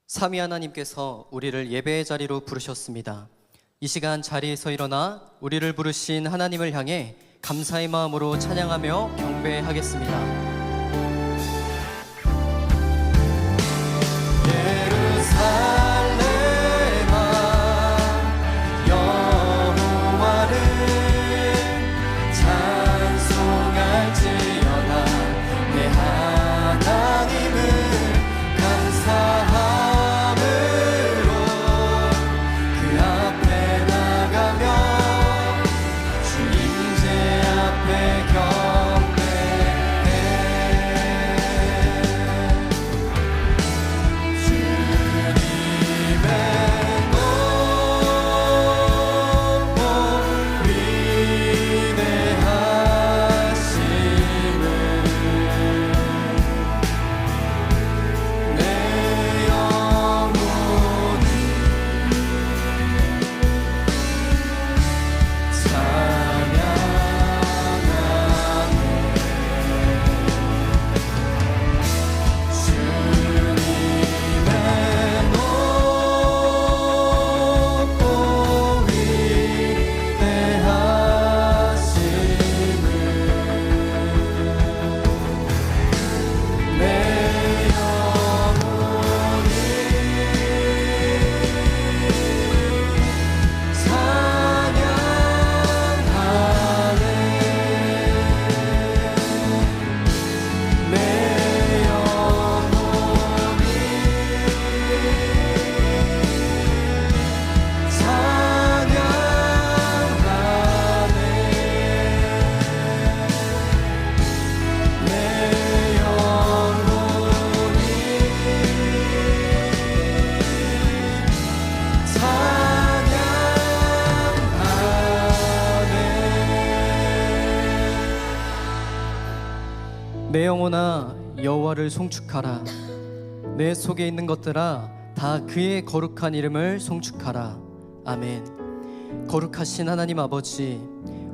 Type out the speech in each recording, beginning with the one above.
삼위 하나님께서 우리를 예배의 자리로 부르셨습니다. 이 시간 자리에서 일어나 우리를 부르신 하나님을 향해 감사의 마음으로 찬양하며 경배하겠습니다. 내 영혼아 여호와를 송축하라. 내 속에 있는 것들아 다 그의 거룩한 이름을 송축하라. 아멘. 거룩하신 하나님 아버지,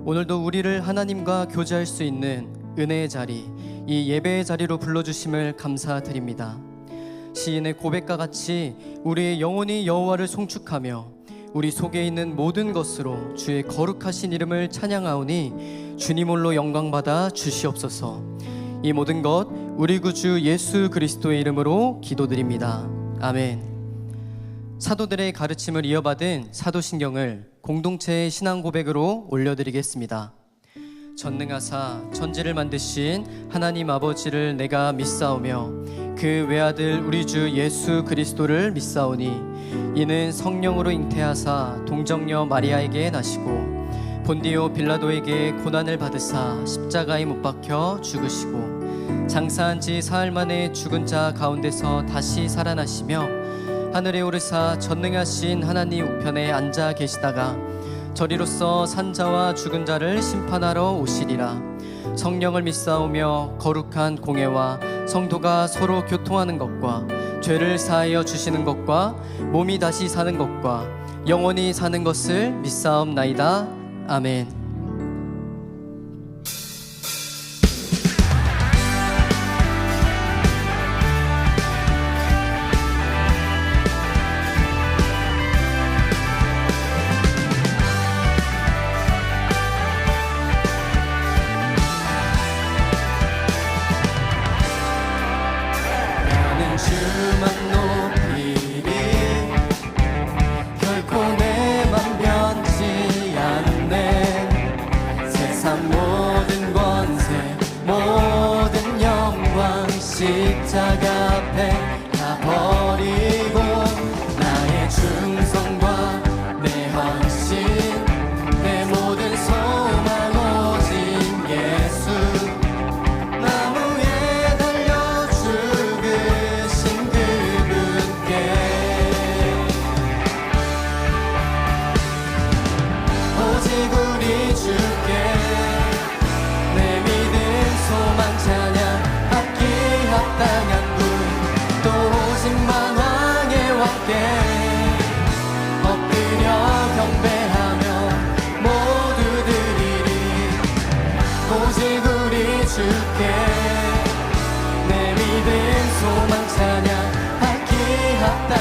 오늘도 우리를 하나님과 교제할 수 있는 은혜의 자리, 이 예배의 자리로 불러주심을 감사드립니다. 시인의 고백과 같이 우리의 영혼이 여호와를 송축하며 우리 속에 있는 모든 것으로 주의 거룩하신 이름을 찬양하오니 주님 홀로 영광받아 주시옵소서. 이 모든 것 우리 구주 예수 그리스도의 이름으로 기도드립니다. 아멘. 사도들의 가르침을 이어받은 사도신경을 공동체의 신앙 고백으로 올려드리겠습니다. 전능하사 천지를 만드신 하나님 아버지를 내가 믿사오며 그 외아들 우리 주 예수 그리스도를 믿사오니 이는 성령으로 잉태하사 동정녀 마리아에게 나시고 본디오 빌라도에게 고난을 받으사 십자가에 못 박혀 죽으시고 장사한 지 사흘 만에 죽은 자 가운데서 다시 살아나시며 하늘에 오르사 전능하신 하나님 우편에 앉아 계시다가 저리로서 산자와 죽은 자를 심판하러 오시리라. 성령을 믿사오며 거룩한 공회와 성도가 서로 교통하는 것과 죄를 사하여 주시는 것과 몸이 다시 사는 것과 영원히 사는 것을 믿사옵나이다. 아멘. 주만 높이리 결코 내 맘 변치 않네. 세상 모든 권세 모든 영광 십자가 앞에 다 버리고 나의 충성과 내 헌신 내 모든 소망 오직 예수 나무에 달려 죽으신 그분께 오직 우리 주께 내 믿음 소망 찬양 받기 합당한 분 또 오직만 왕의 왕께 엎드려 경배하며 모두 드리리. 오직 우리 주께 내 믿음 소망 찬양 받기 합당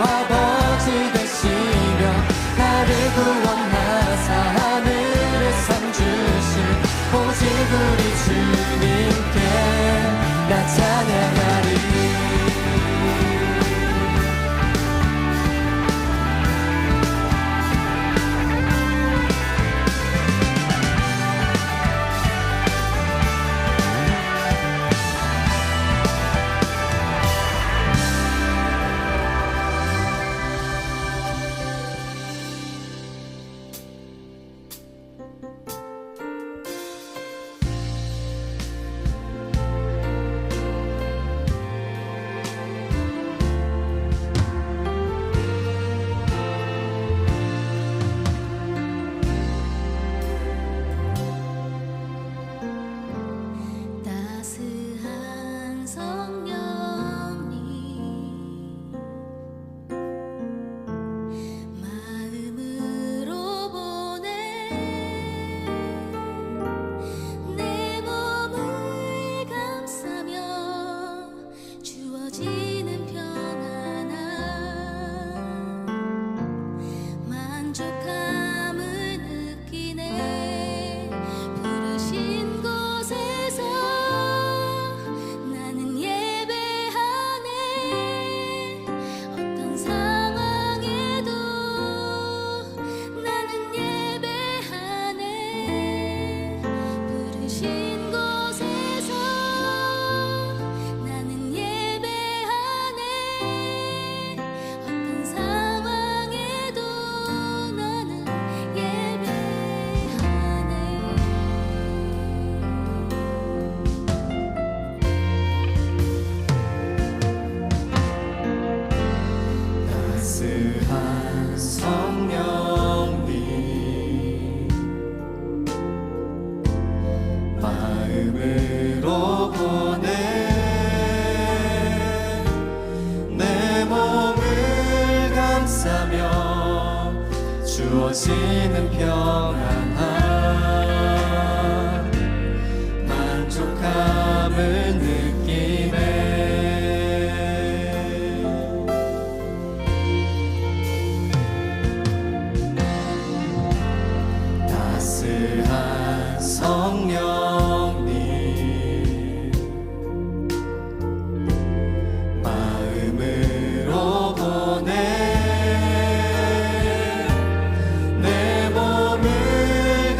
아버지 되시며 나를 구원하사 하늘에 상 주신 오직 우리 주님께 나 찬양하리. 따스한 성령님 마음으로 보내 내 몸을 감싸며 주어지는 평안함 만족함을 느끼네. 부르신 곳에서 나는 예배하네. 어떤 상황에도 나는 예배하네. 부르신 곳에서 나는 예배하네. 어떤 상황에도 나는 따스한 성령님 마음으로 보내 내 몸을 감싸며 주어지는 평안함 만족함을 느끼네. 따스한 성령님 마음으로 보내 내 몸을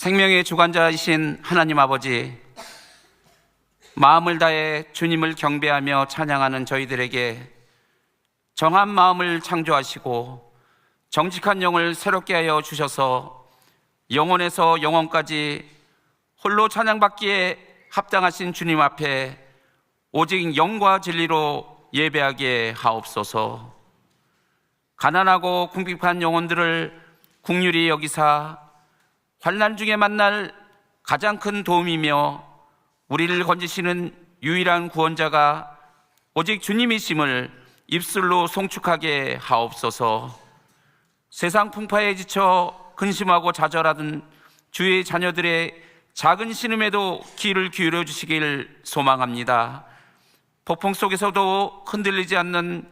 생명의 주관자이신 하나님 아버지, 마음을 다해 주님을 경배하며 찬양하는 저희들에게 정한 마음을 창조하시고 정직한 영을 새롭게 하여 주셔서 영원에서 영원까지 홀로 찬양받기에 합당하신 주님 앞에 오직 영과 진리로 예배하게 하옵소서. 가난하고 궁핍한 영혼들을 긍휼히 여기사 환난 중에 만날 가장 큰 도움이며 우리를 건지시는 유일한 구원자가 오직 주님이심을 입술로 송축하게 하옵소서. 세상 풍파에 지쳐 근심하고 좌절하던 주의 자녀들의 작은 신음에도 귀를 기울여 주시길 소망합니다. 폭풍 속에서도 흔들리지 않는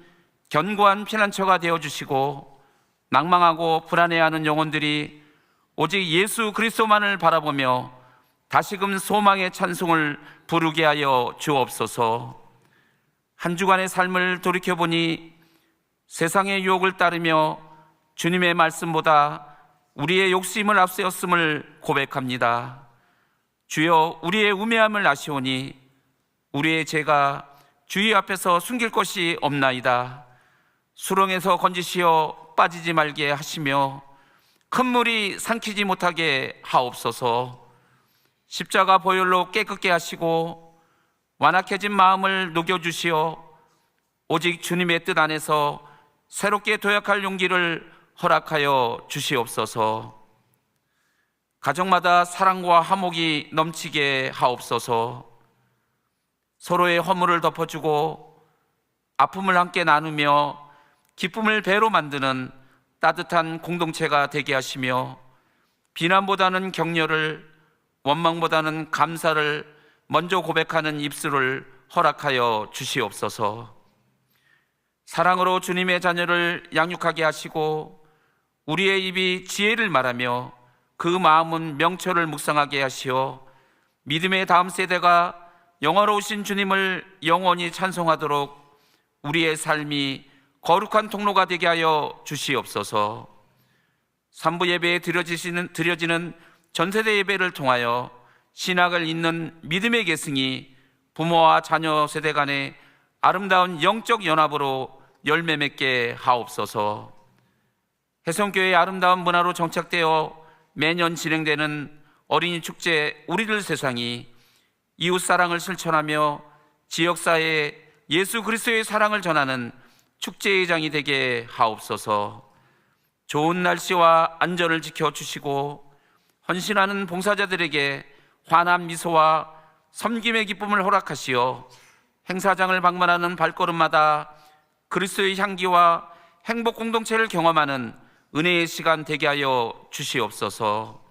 견고한 피난처가 되어주시고 낭망하고 불안해하는 영혼들이 오직 예수 그리스도만을 바라보며 다시금 소망의 찬송을 부르게 하여 주옵소서. 한 주간의 삶을 돌이켜보니 세상의 유혹을 따르며 주님의 말씀보다 우리의 욕심을 앞세웠음을 고백합니다. 주여, 우리의 우매함을 아시오니 우리의 죄가 주의 앞에서 숨길 것이 없나이다. 수렁에서 건지시어 빠지지 말게 하시며 큰 물이 삼키지 못하게 하옵소서. 십자가 보혈로 깨끗게 하시고 완악해진 마음을 녹여주시어 오직 주님의 뜻 안에서 새롭게 도약할 용기를 허락하여 주시옵소서. 가정마다 사랑과 화목이 넘치게 하옵소서. 서로의 허물을 덮어주고 아픔을 함께 나누며 기쁨을 배로 만드는 따뜻한 공동체가 되게 하시며 비난보다는 격려를, 원망보다는 감사를 먼저 고백하는 입술을 허락하여 주시옵소서. 사랑으로 주님의 자녀를 양육하게 하시고 우리의 입이 지혜를 말하며 그 마음은 명철을 묵상하게 하시어 믿음의 다음 세대가 영화로우신 주님을 영원히 찬송하도록 우리의 삶이 거룩한 통로가 되게 하여 주시옵소서. 삼부 예배에 드려지는 전세대 예배를 통하여 신학을 잇는 믿음의 계승이 부모와 자녀 세대 간의 아름다운 영적 연합으로 열매 맺게 하옵소서. 혜성교회의 아름다운 문화로 정착되어 매년 진행되는 어린이 축제 우리들 세상이 이웃사랑을 실천하며 지역사회에 예수 그리스도의 사랑을 전하는 축제의 장이 되게 하옵소서. 좋은 날씨와 안전을 지켜주시고 헌신하는 봉사자들에게 환한 미소와 섬김의 기쁨을 허락하시어 행사장을 방문하는 발걸음마다 그리스도의 향기와 행복 공동체를 경험하는 은혜의 시간 되게 하여 주시옵소서.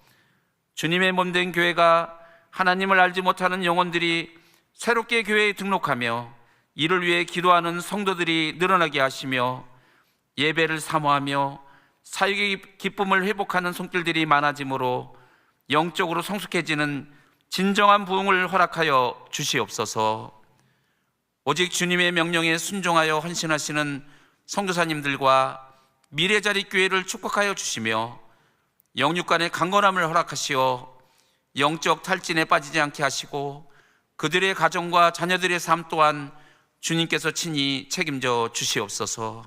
주님의 몸된 교회가 하나님을 알지 못하는 영혼들이 새롭게 교회에 등록하며 이를 위해 기도하는 성도들이 늘어나게 하시며 예배를 사모하며 사역의 기쁨을 회복하는 손길들이 많아지므로 영적으로 성숙해지는 진정한 부흥을 허락하여 주시옵소서. 오직 주님의 명령에 순종하여 헌신하시는 선교사님들과 미래자립교회를 축복하여 주시며 영육간의 강건함을 허락하시어 영적 탈진에 빠지지 않게 하시고 그들의 가정과 자녀들의 삶 또한 주님께서 친히 책임져 주시옵소서.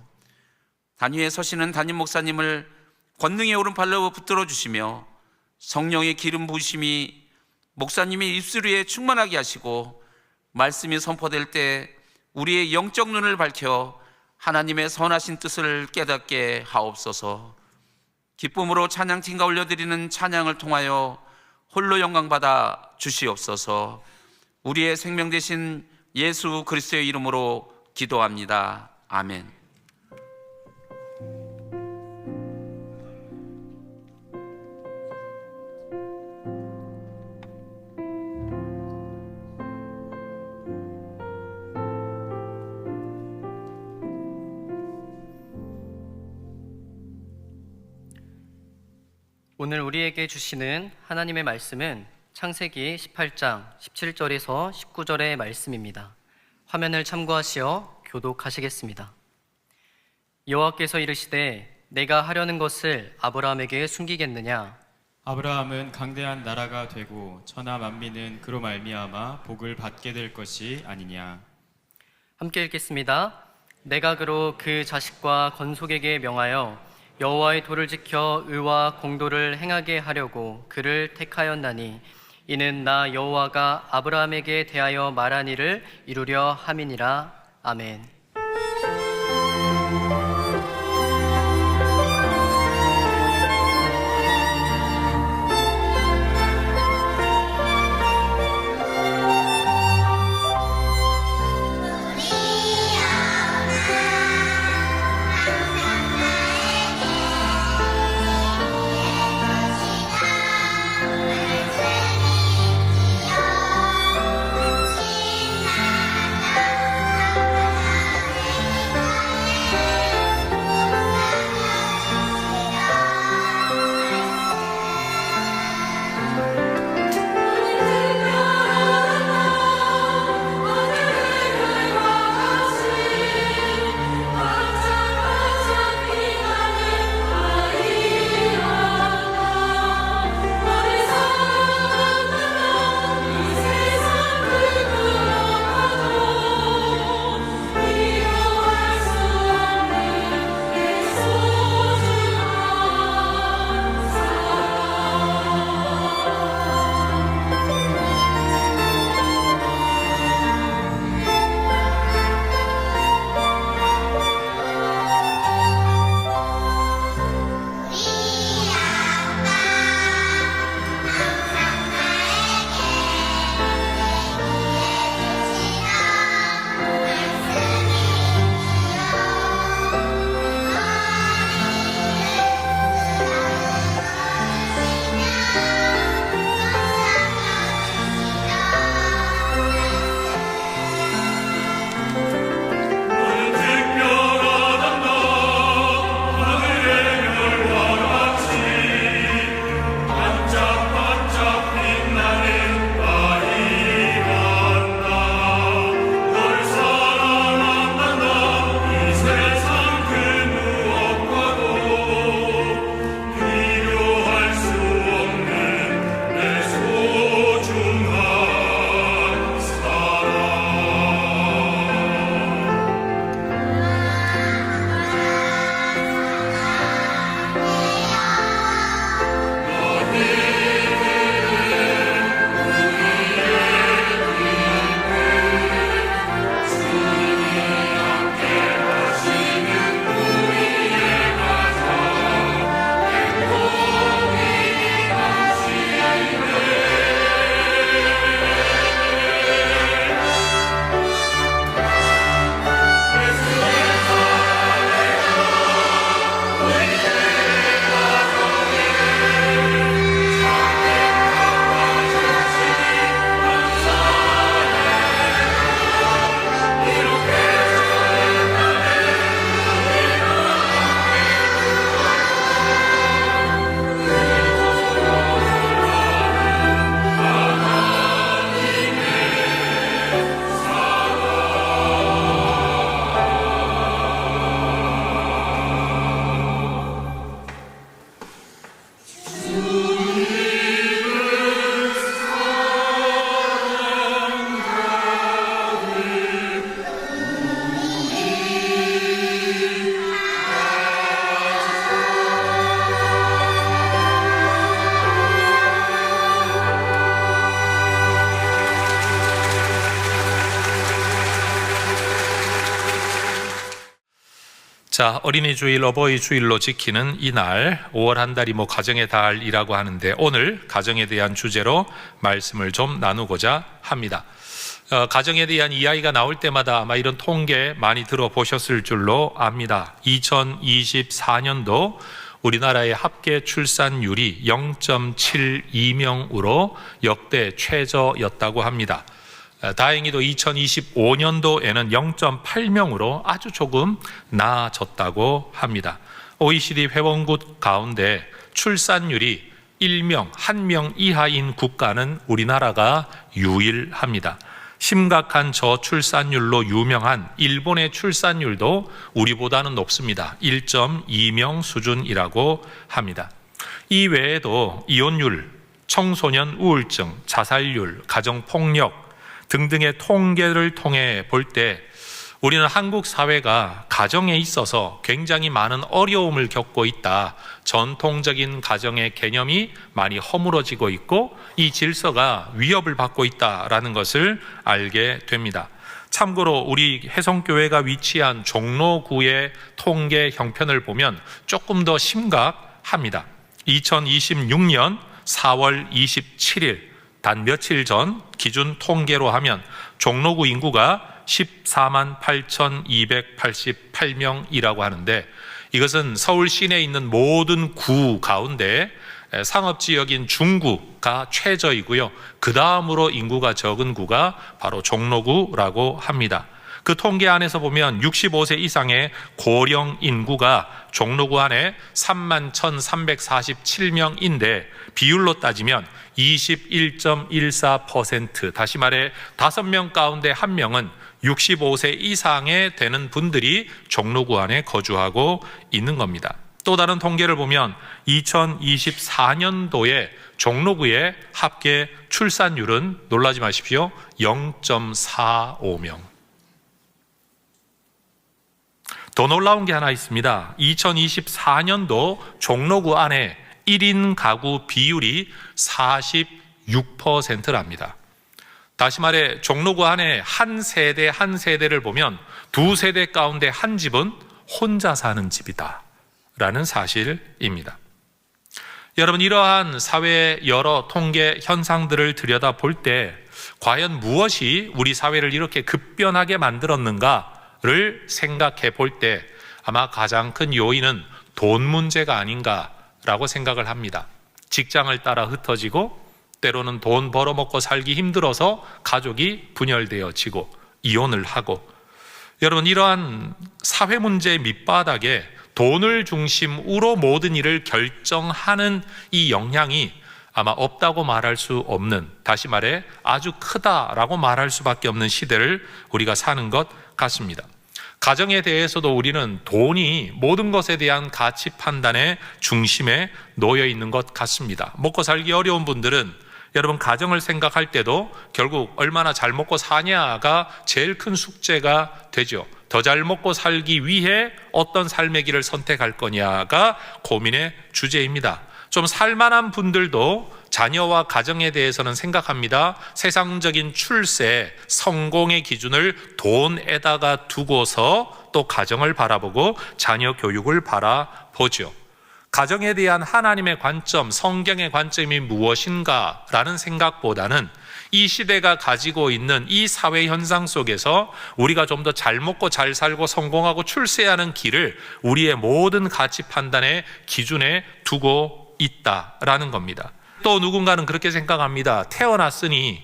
단위에 서시는 담임 목사님을 권능의 오른팔로 붙들어 주시며 성령의 기름 부으심이 목사님의 입술 위에 충만하게 하시고 말씀이 선포될 때 우리의 영적 눈을 밝혀 하나님의 선하신 뜻을 깨닫게 하옵소서. 기쁨으로 찬양팀과 올려드리는 찬양을 통하여 홀로 영광받아 주시옵소서. 우리의 생명 되신 예수 그리스도의 이름으로 기도합니다. 아멘. 오늘 우리에게 주시는 하나님의 말씀은 창세기 18장 17절에서 19절의 말씀입니다. 화면을 참고하시어 교독하시겠습니다. 여호와께서 이르시되 내가 하려는 것을 아브라함에게 숨기겠느냐? 아브라함은 강대한 나라가 되고 천하 만민은 그로 말미암아 복을 받게 될 것이 아니냐. 함께 읽겠습니다. 내가 그로 그 자식과 건속에게 명하여 여호와의 도를 지켜 의와 공도를 행하게 하려고 그를 택하였나니 이는 나 여호와가 아브라함에게 대하여 말한 일을 이루려 함이니라. 아멘. 자, 어린이 주일, 어버이 주일로 지키는 이날 5월 한 달이 가정의 달이라고 하는데 오늘 가정에 대한 주제로 말씀을 좀 나누고자 합니다. 가정에 대한 이야기가 나올 때마다 아마 이런 통계 많이 들어보셨을 줄로 압니다. 2024년도 우리나라의 합계 출산율이 0.72명으로 역대 최저였다고 합니다. 다행히도 2025년도에는 0.8명으로 아주 조금 나아졌다고 합니다. OECD 회원국 가운데 출산율이 1명, 1명 이하인 국가는 우리나라가 유일합니다. 심각한 저출산율로 유명한 일본의 출산율도 우리보다는 높습니다. 1.2명 수준이라고 합니다. 이 외에도 이혼율, 청소년 우울증, 자살률, 가정폭력 등등의 통계를 통해 볼 때 우리는 한국 사회가 가정에 있어서 굉장히 많은 어려움을 겪고 있다. 전통적인 가정의 개념이 많이 허물어지고 있고 이 질서가 위협을 받고 있다라는 것을 알게 됩니다. 참고로 우리 혜성교회가 위치한 종로구의 통계 형편을 보면 조금 더 심각합니다. 2026년 4월 27일 단 며칠 전 기준 통계로 하면 종로구 인구가 14만 8,288명이라고 하는데 이것은 서울 시내에 있는 모든 구 가운데 상업지역인 중구가 최저이고요. 그 다음으로 인구가 적은 구가 바로 종로구라고 합니다. 그 통계 안에서 보면 65세 이상의 고령 인구가 종로구 안에 3만 1,347명인데 비율로 따지면 21.14%, 다시 말해 5명 가운데 1명은 65세 이상에 되는 분들이 종로구 안에 거주하고 있는 겁니다. 또 다른 통계를 보면 2024년도에 종로구의 합계 출산율은 놀라지 마십시오. 0.45명. 더 놀라운 게 하나 있습니다. 2024년도 종로구 안에 1인 가구 비율이 46%랍니다. 다시 말해 종로구 안에 한 세대를 보면 두 세대 가운데 한 집은 혼자 사는 집이다 라는 사실입니다. 여러분, 이러한 사회의 여러 통계 현상들을 들여다볼 때 과연 무엇이 우리 사회를 이렇게 급변하게 만들었는가를 생각해 볼 때 아마 가장 큰 요인은 돈 문제가 아닌가라고 생각을 합니다. 직장을 따라 흩어지고 때로는 돈 벌어먹고 살기 힘들어서 가족이 분열되어지고 이혼을 하고, 여러분, 이러한 사회 문제의 밑바닥에 돈을 중심으로 모든 일을 결정하는 이 영향이 아마 없다고 말할 수 없는, 다시 말해 아주 크다라고 말할 수밖에 없는 시대를 우리가 사는 것 같습니다. 가정에 대해서도 우리는 돈이 모든 것에 대한 가치 판단의 중심에 놓여 있는 것 같습니다. 먹고 살기 어려운 분들은 여러분 가정을 생각할 때도 결국 얼마나 잘 먹고 사냐가 제일 큰 숙제가 되죠. 더 잘 먹고 살기 위해 어떤 삶의 길을 선택할 거냐가 고민의 주제입니다. 좀 살만한 분들도 자녀와 가정에 대해서는 생각합니다. 세상적인 출세, 성공의 기준을 돈에다가 두고서 또 가정을 바라보고 자녀 교육을 바라보죠. 가정에 대한 하나님의 관점, 성경의 관점이 무엇인가라는 생각보다는 이 시대가 가지고 있는 이 사회 현상 속에서 우리가 좀 더 잘 먹고 잘 살고 성공하고 출세하는 길을 우리의 모든 가치 판단의 기준에 두고 있다라는 겁니다. 또 누군가는 그렇게 생각합니다. 태어났으니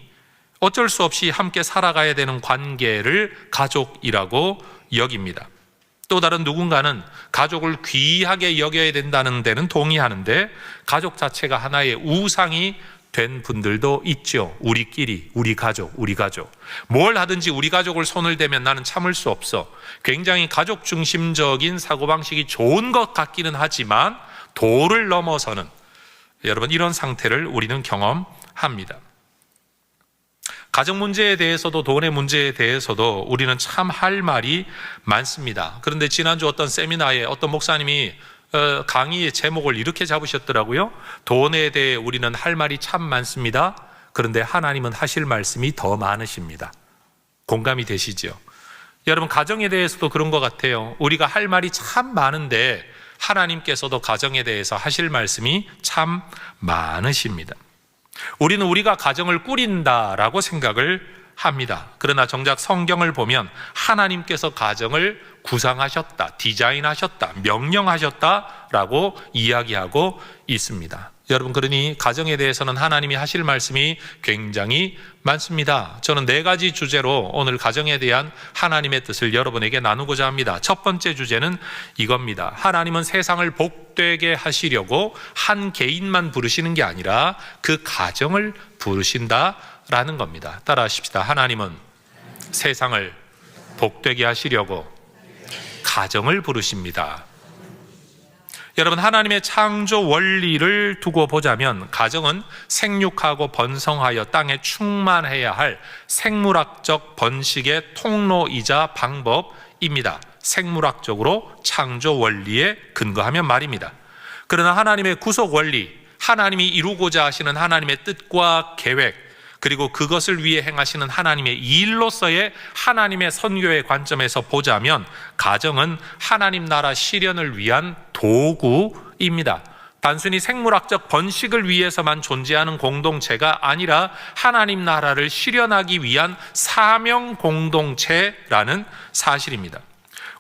어쩔 수 없이 함께 살아가야 되는 관계를 가족이라고 여깁니다. 또 다른 누군가는 가족을 귀하게 여겨야 된다는 데는 동의하는데 가족 자체가 하나의 우상이 된 분들도 있죠. 우리끼리, 우리 가족. 뭘 하든지 우리 가족을 손을 대면 나는 참을 수 없어. 굉장히 가족 중심적인 사고방식이 좋은 것 같기는 하지만 도를 넘어서는, 여러분, 이런 상태를 우리는 경험합니다. 가정 문제에 대해서도 돈의 문제에 대해서도 우리는 참 할 말이 많습니다. 그런데 지난주 어떤 세미나에 어떤 목사님이 강의의 제목을 이렇게 잡으셨더라고요. 돈에 대해 우리는 할 말이 참 많습니다. 그런데 하나님은 하실 말씀이 더 많으십니다. 공감이 되시죠? 여러분, 가정에 대해서도 그런 것 같아요. 우리가 할 말이 참 많은데 하나님께서도 가정에 대해서 하실 말씀이 참 많으십니다. 우리는 우리가 가정을 꾸린다라고 생각을 합니다. 그러나 정작 성경을 보면 하나님께서 가정을 구상하셨다, 디자인하셨다, 명령하셨다라고 이야기하고 있습니다. 여러분, 그러니 가정에 대해서는 하나님이 하실 말씀이 굉장히 많습니다. 저는 4가지 주제로 오늘 가정에 대한 하나님의 뜻을 여러분에게 나누고자 합니다. 첫 번째 주제는 이겁니다. 하나님은 세상을 복되게 하시려고 한 개인만 부르시는 게 아니라 그 가정을 부르신다라는 겁니다. 따라하십시다. 하나님은 세상을 복되게 하시려고 가정을 부르십니다. 여러분, 하나님의 창조 원리를 두고 보자면 가정은 생육하고 번성하여 땅에 충만해야 할 생물학적 번식의 통로이자 방법입니다. 생물학적으로 창조 원리에 근거하면 말입니다. 그러나 하나님의 구속 원리, 하나님이 이루고자 하시는 하나님의 뜻과 계획, 그리고 그것을 위해 행하시는 하나님의 일로서의 하나님의 선교의 관점에서 보자면 가정은 하나님 나라 실현을 위한 도구입니다. 단순히 생물학적 번식을 위해서만 존재하는 공동체가 아니라 하나님 나라를 실현하기 위한 사명 공동체라는 사실입니다.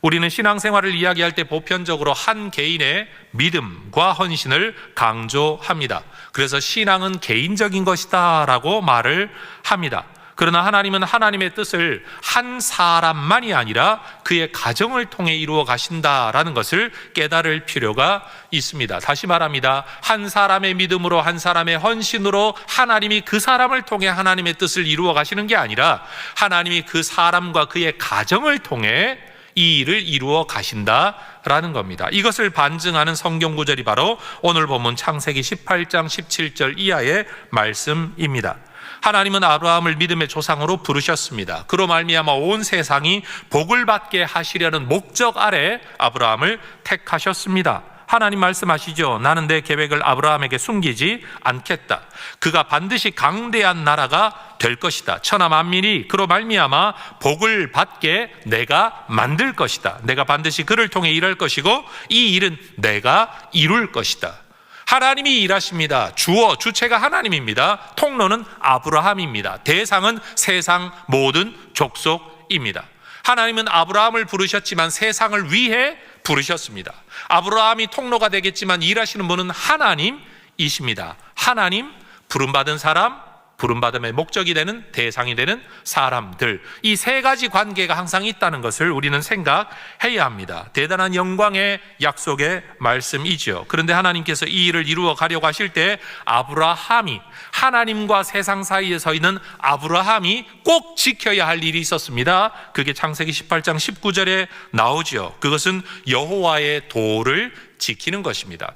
우리는 신앙생활을 이야기할 때 보편적으로 한 개인의 믿음과 헌신을 강조합니다. 그래서 신앙은 개인적인 것이다 라고 말을 합니다. 그러나 하나님은 하나님의 뜻을 한 사람만이 아니라 그의 가정을 통해 이루어 가신다라는 것을 깨달을 필요가 있습니다. 다시 말합니다. 한 사람의 믿음으로, 한 사람의 헌신으로 하나님이 그 사람을 통해 하나님의 뜻을 이루어 가시는 게 아니라 하나님이 그 사람과 그의 가정을 통해 이 일을 이루어 가신다라는 겁니다. 이것을 반증하는 성경 구절이 바로 오늘 본문 창세기 18장 17절 이하의 말씀입니다. 하나님은 아브라함을 믿음의 조상으로 부르셨습니다. 그로 말미암아 온 세상이 복을 받게 하시려는 목적 아래 아브라함을 택하셨습니다. 하나님 말씀하시죠. 나는 내 계획을 아브라함에게 숨기지 않겠다. 그가 반드시 강대한 나라가 될 것이다. 천하 만민이 그로 말미암아 복을 받게 내가 만들 것이다. 내가 반드시 그를 통해 일할 것이고 이 일은 내가 이룰 것이다. 하나님이 일하십니다. 주체가 하나님입니다. 통로는 아브라함입니다. 대상은 세상 모든 족속입니다. 하나님은 아브라함을 부르셨지만 세상을 위해 부르셨습니다. 아브라함이 통로가 되겠지만 일하시는 분은 하나님이십니다. 하나님, 부름받은 사람, 부름받음의 목적이 되는, 대상이 되는 사람들, 이 세 가지 관계가 항상 있다는 것을 우리는 생각해야 합니다. 대단한 영광의 약속의 말씀이죠. 그런데 하나님께서 이 일을 이루어 가려고 하실 때 아브라함이, 하나님과 세상 사이에 서 있는 아브라함이 꼭 지켜야 할 일이 있었습니다. 그게 창세기 18장 19절에 나오죠. 그것은 여호와의 도를 지키는 것입니다.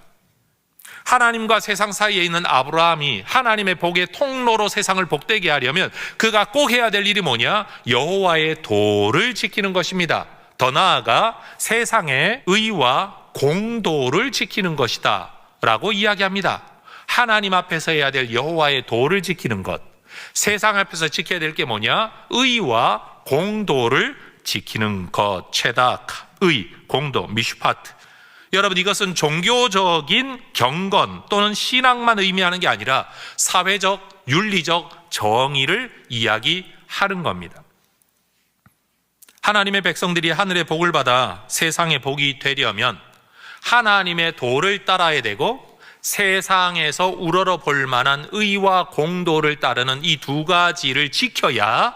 하나님과 세상 사이에 있는 아브라함이 하나님의 복의 통로로 세상을 복되게 하려면 그가 꼭 해야 될 일이 뭐냐? 여호와의 도를 지키는 것입니다. 더 나아가 세상의 의와 공도를 지키는 것이다 라고 이야기합니다. 하나님 앞에서 해야 될 여호와의 도를 지키는 것, 세상 앞에서 지켜야 될 게 뭐냐? 의와 공도를 지키는 것. 체닥, 의, 공도, 미슈파트. 여러분, 이것은 종교적인 경건 또는 신앙만 의미하는 게 아니라 사회적, 윤리적 정의를 이야기하는 겁니다. 하나님의 백성들이 하늘의 복을 받아 세상의 복이 되려면 하나님의 도를 따라야 되고 세상에서 우러러 볼 만한 의와 공도를 따르는 이 두 가지를 지켜야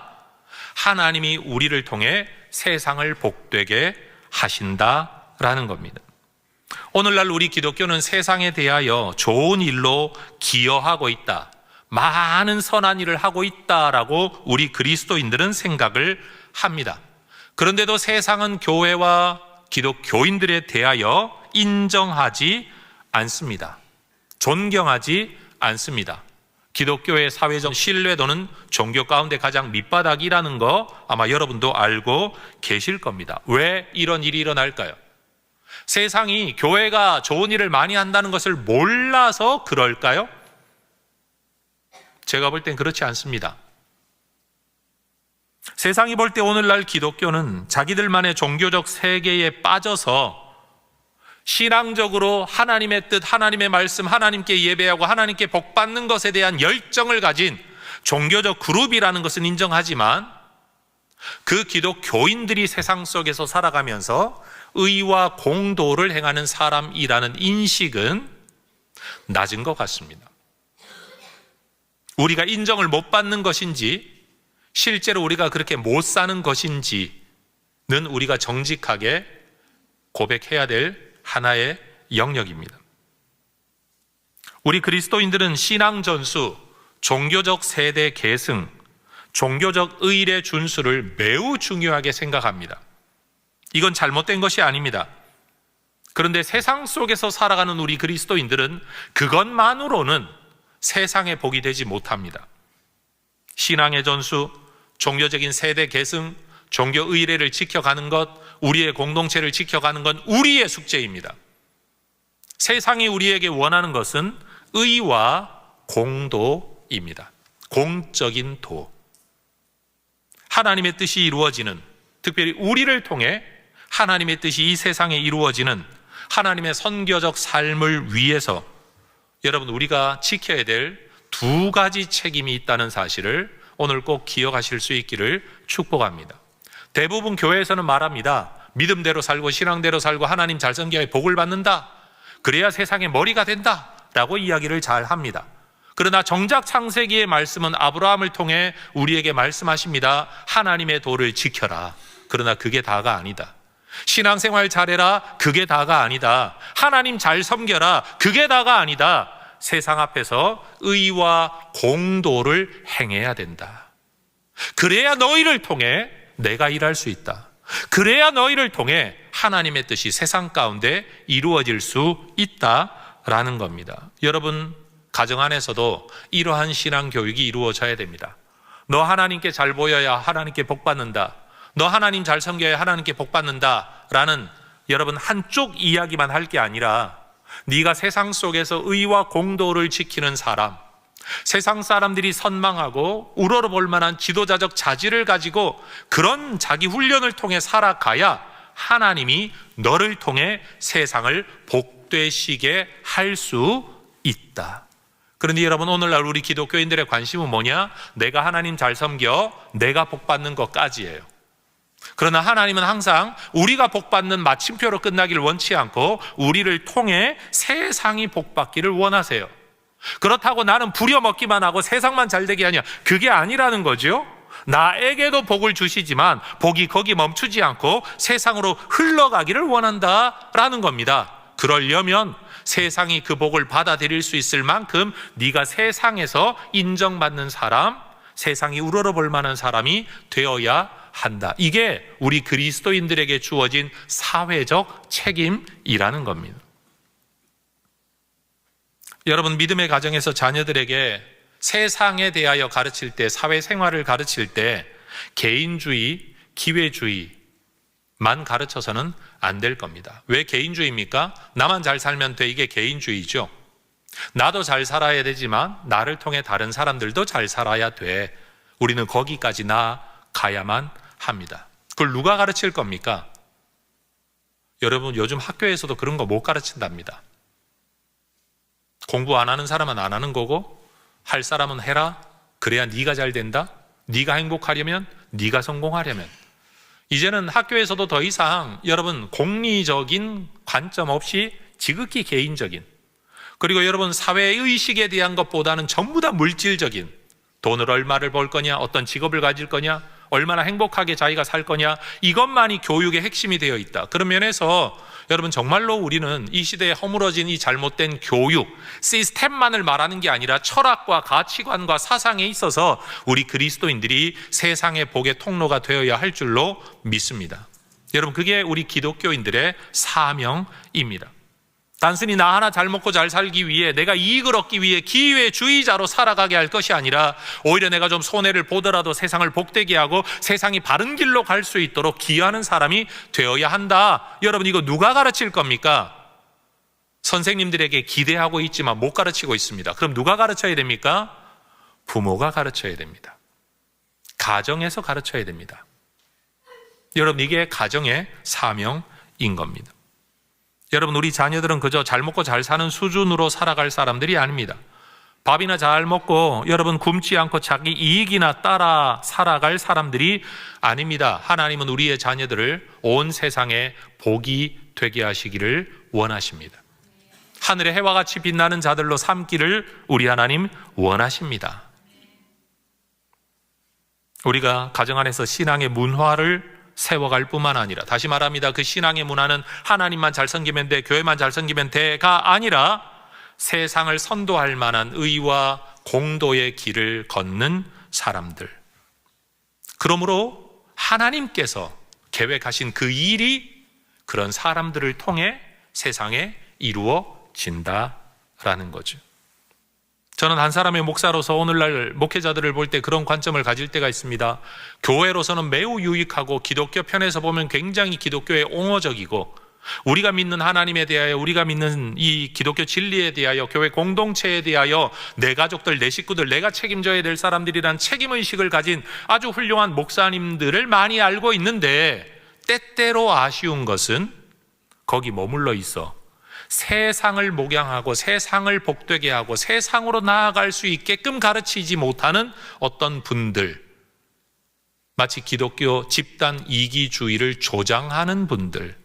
하나님이 우리를 통해 세상을 복되게 하신다라는 겁니다. 오늘날 우리 기독교는 세상에 대하여 좋은 일로 기여하고 있다, 많은 선한 일을 하고 있다라고 우리 그리스도인들은 생각을 합니다. 그런데도 세상은 교회와 기독교인들에 대하여 인정하지 않습니다. 존경하지 않습니다. 기독교의 사회적 신뢰도는 종교 가운데 가장 밑바닥이라는 거 아마 여러분도 알고 계실 겁니다. 왜 이런 일이 일어날까요? 세상이 교회가 좋은 일을 많이 한다는 것을 몰라서 그럴까요? 제가 볼 땐 그렇지 않습니다. 세상이 볼 때 오늘날 기독교는 자기들만의 종교적 세계에 빠져서 신앙적으로 하나님의 뜻, 하나님의 말씀, 하나님께 예배하고 하나님께 복받는 것에 대한 열정을 가진 종교적 그룹이라는 것은 인정하지만 그 기독교인들이 세상 속에서 살아가면서 의와 공도를 행하는 사람이라는 인식은 낮은 것 같습니다. 우리가 인정을 못 받는 것인지 실제로 우리가 그렇게 못 사는 것인지는 우리가 정직하게 고백해야 될 하나의 영역입니다. 우리 그리스도인들은 신앙 전수, 종교적 세대 계승, 종교적 의례 준수를 매우 중요하게 생각합니다. 이건 잘못된 것이 아닙니다. 그런데 세상 속에서 살아가는 우리 그리스도인들은 그것만으로는 세상의 복이 되지 못합니다. 신앙의 전수, 종교적인 세대 계승, 종교 의례를 지켜가는 것, 우리의 공동체를 지켜가는 건 우리의 숙제입니다. 세상이 우리에게 원하는 것은 의와 공도입니다. 공적인 도. 하나님의 뜻이 이루어지는, 특별히 우리를 통해 하나님의 뜻이 이 세상에 이루어지는 하나님의 선교적 삶을 위해서 여러분 우리가 지켜야 될 두 가지 책임이 있다는 사실을 오늘 꼭 기억하실 수 있기를 축복합니다. 대부분 교회에서는 말합니다. 믿음대로 살고 신앙대로 살고 하나님 잘 섬겨야 복을 받는다. 그래야 세상의 머리가 된다 라고 이야기를 잘 합니다. 그러나 정작 창세기의 말씀은 아브라함을 통해 우리에게 말씀하십니다. 하나님의 도를 지켜라. 그러나 그게 다가 아니다. 신앙생활 잘해라. 그게 다가 아니다. 하나님 잘 섬겨라. 그게 다가 아니다. 세상 앞에서 의와 공도를 행해야 된다. 그래야 너희를 통해 내가 일할 수 있다. 그래야 너희를 통해 하나님의 뜻이 세상 가운데 이루어질 수 있다라는 겁니다. 여러분 가정 안에서도 이러한 신앙 교육이 이루어져야 됩니다. 너 하나님께 잘 보여야 하나님께 복 받는다. 너 하나님 잘 섬겨야 하나님께 복 받는다라는 여러분 한쪽 이야기만 할 게 아니라 네가 세상 속에서 의와 공도를 지키는 사람, 세상 사람들이 선망하고 우러러볼 만한 지도자적 자질을 가지고 그런 자기 훈련을 통해 살아가야 하나님이 너를 통해 세상을 복되시게 할 수 있다. 그런데 여러분 오늘날 우리 기독교인들의 관심은 뭐냐? 내가 하나님 잘 섬겨 내가 복받는 것까지예요. 그러나 하나님은 항상 우리가 복받는 마침표로 끝나기를 원치 않고 우리를 통해 세상이 복받기를 원하세요. 그렇다고 나는 부려먹기만 하고 세상만 잘되게 하냐? 그게 아니라는 거죠. 나에게도 복을 주시지만 복이 거기 멈추지 않고 세상으로 흘러가기를 원한다라는 겁니다. 그러려면 세상이 그 복을 받아들일 수 있을 만큼 네가 세상에서 인정받는 사람, 세상이 우러러볼 만한 사람이 되어야 한다. 이게 우리 그리스도인들에게 주어진 사회적 책임이라는 겁니다. 여러분 믿음의 가정에서 자녀들에게 세상에 대하여 가르칠 때, 사회생활을 가르칠 때 개인주의, 기회주의만 가르쳐서는 안 될 겁니다. 왜 개인주의입니까? 나만 잘 살면 돼. 이게 개인주의죠. 나도 잘 살아야 되지만 나를 통해 다른 사람들도 잘 살아야 돼. 우리는 거기까지 나아가야만 합니다. 그걸 누가 가르칠 겁니까? 여러분 요즘 학교에서도 그런 거 못 가르친답니다. 공부 안 하는 사람은 안 하는 거고 할 사람은 해라. 그래야 네가 잘 된다. 네가 행복하려면, 네가 성공하려면. 이제는 학교에서도 더 이상 여러분 공리적인 관점 없이 지극히 개인적인, 그리고 여러분 사회의식에 대한 것보다는 전부 다 물질적인, 돈을 얼마를 벌 거냐, 어떤 직업을 가질 거냐, 얼마나 행복하게 자기가 살 거냐, 이것만이 교육의 핵심이 되어 있다. 그런 면에서 여러분 정말로 우리는 이 시대에 허물어진 이 잘못된 교육 시스템만을 말하는 게 아니라 철학과 가치관과 사상에 있어서 우리 그리스도인들이 세상의 복의 통로가 되어야 할 줄로 믿습니다. 여러분 그게 우리 기독교인들의 사명입니다. 단순히 나 하나 잘 먹고 잘 살기 위해, 내가 이익을 얻기 위해 기회주의자로 살아가게 할 것이 아니라 오히려 내가 좀 손해를 보더라도 세상을 복되게 하고 세상이 바른 길로 갈 수 있도록 기여하는 사람이 되어야 한다. 여러분 이거 누가 가르칠 겁니까? 선생님들에게 기대하고 있지만 못 가르치고 있습니다. 그럼 누가 가르쳐야 됩니까? 부모가 가르쳐야 됩니다. 가정에서 가르쳐야 됩니다. 여러분 이게 가정의 사명인 겁니다. 여러분 우리 자녀들은 그저 잘 먹고 잘 사는 수준으로 살아갈 사람들이 아닙니다. 밥이나 잘 먹고 여러분 굶지 않고 자기 이익이나 따라 살아갈 사람들이 아닙니다. 하나님은 우리의 자녀들을 온 세상에 복이 되게 하시기를 원하십니다. 하늘의 해와 같이 빛나는 자들로 삼기를 우리 하나님 원하십니다. 우리가 가정 안에서 신앙의 문화를 세워갈 뿐만 아니라, 다시 말합니다. 그 신앙의 문화는 하나님만 잘 섬기면 돼, 교회만 잘 섬기면 돼가 아니라 세상을 선도할 만한 의와 공도의 길을 걷는 사람들. 그러므로 하나님께서 계획하신 그 일이 그런 사람들을 통해 세상에 이루어진다라는 거죠. 저는 한 사람의 목사로서 오늘날 목회자들을 볼 때 그런 관점을 가질 때가 있습니다. 교회로서는 매우 유익하고 기독교 편에서 보면 굉장히 기독교에 옹호적이고 우리가 믿는 하나님에 대하여, 우리가 믿는 이 기독교 진리에 대하여, 교회 공동체에 대하여 내 가족들, 내 식구들, 내가 책임져야 될 사람들이란 책임의식을 가진 아주 훌륭한 목사님들을 많이 알고 있는데, 때때로 아쉬운 것은 거기 머물러 있어 세상을 목양하고 세상을 복되게 하고 세상으로 나아갈 수 있게끔 가르치지 못하는 어떤 분들, 마치 기독교 집단 이기주의를 조장하는 분들,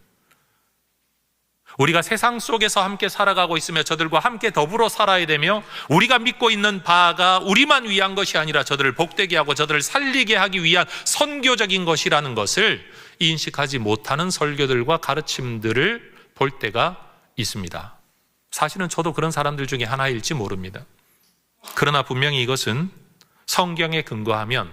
우리가 세상 속에서 함께 살아가고 있으며 저들과 함께 더불어 살아야 되며 우리가 믿고 있는 바가 우리만 위한 것이 아니라 저들을 복되게 하고 저들을 살리게 하기 위한 선교적인 것이라는 것을 인식하지 못하는 설교들과 가르침들을 볼 때가 있습니다. 사실은 저도 그런 사람들 중에 하나일지 모릅니다. 그러나 분명히 이것은 성경에 근거하면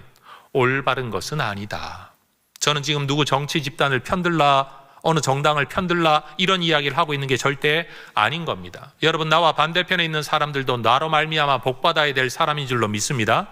올바른 것은 아니다. 저는 지금 누구 정치 집단을 편들라, 어느 정당을 편들라 이런 이야기를 하고 있는 게 절대 아닌 겁니다. 여러분, 나와 반대편에 있는 사람들도 나로 말미암아 복받아야 될 사람인 줄로 믿습니다.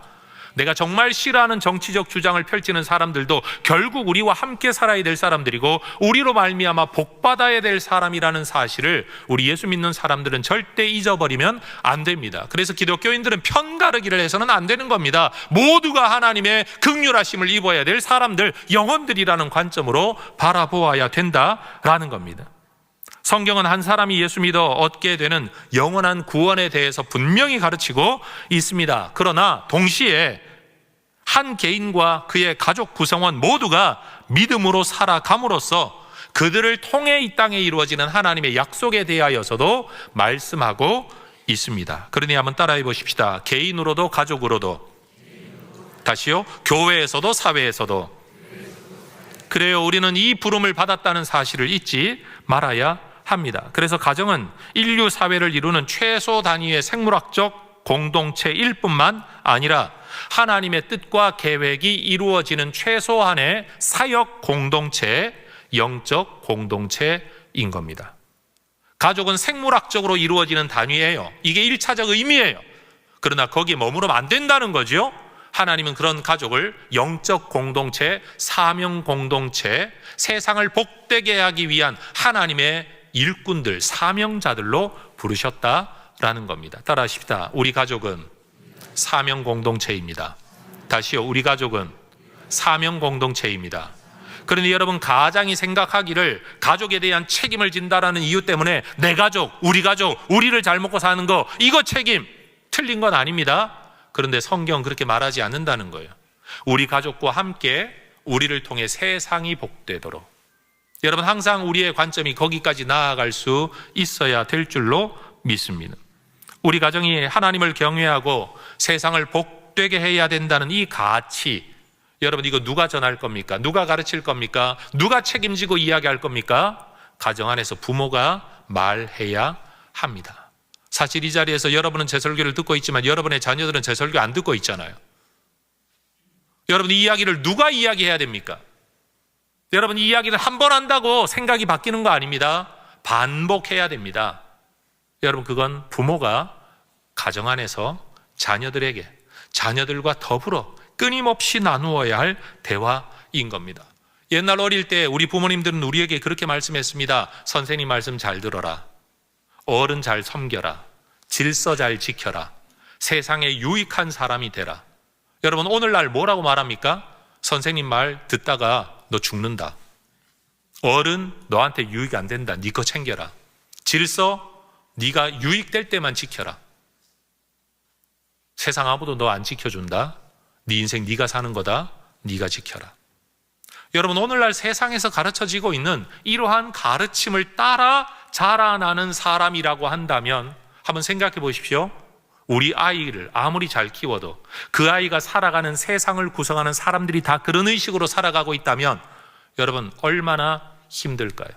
내가 정말 싫어하는 정치적 주장을 펼치는 사람들도 결국 우리와 함께 살아야 될 사람들이고 우리로 말미암아 복받아야 될 사람이라는 사실을 우리 예수 믿는 사람들은 절대 잊어버리면 안 됩니다. 그래서 기독교인들은 편가르기를 해서는 안 되는 겁니다. 모두가 하나님의 긍휼하심을 입어야 될 사람들, 영혼들이라는 관점으로 바라보아야 된다라는 겁니다. 성경은 한 사람이 예수 믿어 얻게 되는 영원한 구원에 대해서 분명히 가르치고 있습니다. 그러나 동시에 한 개인과 그의 가족 구성원 모두가 믿음으로 살아감으로써 그들을 통해 이 땅에 이루어지는 하나님의 약속에 대하여서도 말씀하고 있습니다. 그러니 한번 따라해 보십시다. 개인으로도 가족으로도, 다시요, 교회에서도 사회에서도. 그래요, 우리는 이 부름을 받았다는 사실을 잊지 말아야 합니다. 그래서 가정은 인류 사회를 이루는 최소 단위의 생물학적 공동체일 뿐만 아니라 하나님의 뜻과 계획이 이루어지는 최소한의 사역 공동체, 영적 공동체인 겁니다. 가족은 생물학적으로 이루어지는 단위예요. 이게 1차적 의미예요. 그러나 거기에 머무르면 안 된다는 거죠. 하나님은 그런 가족을 영적 공동체, 사명 공동체, 세상을 복되게 하기 위한 하나님의 일꾼들, 사명자들로 부르셨다라는 겁니다. 따라하십시다. 우리 가족은 사명 공동체입니다. 다시요, 우리 가족은 사명 공동체입니다. 그런데 여러분, 가장이 생각하기를 가족에 대한 책임을 진다라는 이유 때문에 내 가족, 우리를 잘 먹고 사는 거, 이거 책임, 틀린 건 아닙니다. 그런데 성경은 그렇게 말하지 않는다는 거예요. 우리 가족과 함께 우리를 통해 세상이 복되도록. 여러분, 항상 우리의 관점이 거기까지 나아갈 수 있어야 될 줄로 믿습니다. 우리 가정이 하나님을 경외하고 세상을 복되게 해야 된다는 이 가치, 여러분, 이거 누가 전할 겁니까? 누가 가르칠 겁니까? 누가 책임지고 이야기할 겁니까? 가정 안에서 부모가 말해야 합니다. 사실 이 자리에서 여러분은 제 설교를 듣고 있지만 여러분의 자녀들은 제 설교 안 듣고 있잖아요. 여러분, 이 이야기를 누가 이야기해야 됩니까? 여러분, 이 이야기를 한 번 한다고 생각이 바뀌는 거 아닙니다. 반복해야 됩니다. 여러분, 그건 부모가 가정 안에서 자녀들에게, 자녀들과 더불어 끊임없이 나누어야 할 대화인 겁니다. 옛날 어릴 때 우리 부모님들은 우리에게 그렇게 말씀했습니다. 선생님 말씀 잘 들어라. 어른 잘 섬겨라. 질서 잘 지켜라. 세상에 유익한 사람이 되라. 여러분, 오늘날 뭐라고 말합니까? 선생님 말 듣다가 너 죽는다. 어른 너한테 유익 안 된다. 네 거 챙겨라. 질서 네가 유익될 때만 지켜라. 세상 아무도 너 안 지켜준다. 네 인생 네가 사는 거다. 네가 지켜라. 여러분, 오늘날 세상에서 가르쳐지고 있는 이러한 가르침을 따라 자라나는 사람이라고 한다면 한번 생각해 보십시오. 우리 아이를 아무리 잘 키워도 그 아이가 살아가는 세상을 구성하는 사람들이 다 그런 의식으로 살아가고 있다면 여러분, 얼마나 힘들까요?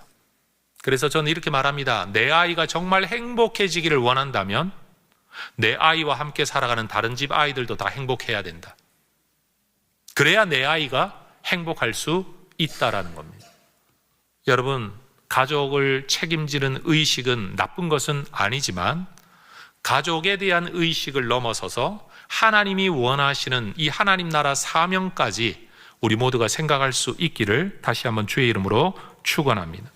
그래서 저는 이렇게 말합니다. 내 아이가 정말 행복해지기를 원한다면 내 아이와 함께 살아가는 다른 집 아이들도 다 행복해야 된다. 그래야 내 아이가 행복할 수 있다라는 겁니다. 여러분, 가족을 책임지는 의식은 나쁜 것은 아니지만 가족에 대한 의식을 넘어서서 하나님이 원하시는 이 하나님 나라 사명까지 우리 모두가 생각할 수 있기를 다시 한번 주의 이름으로 축원합니다.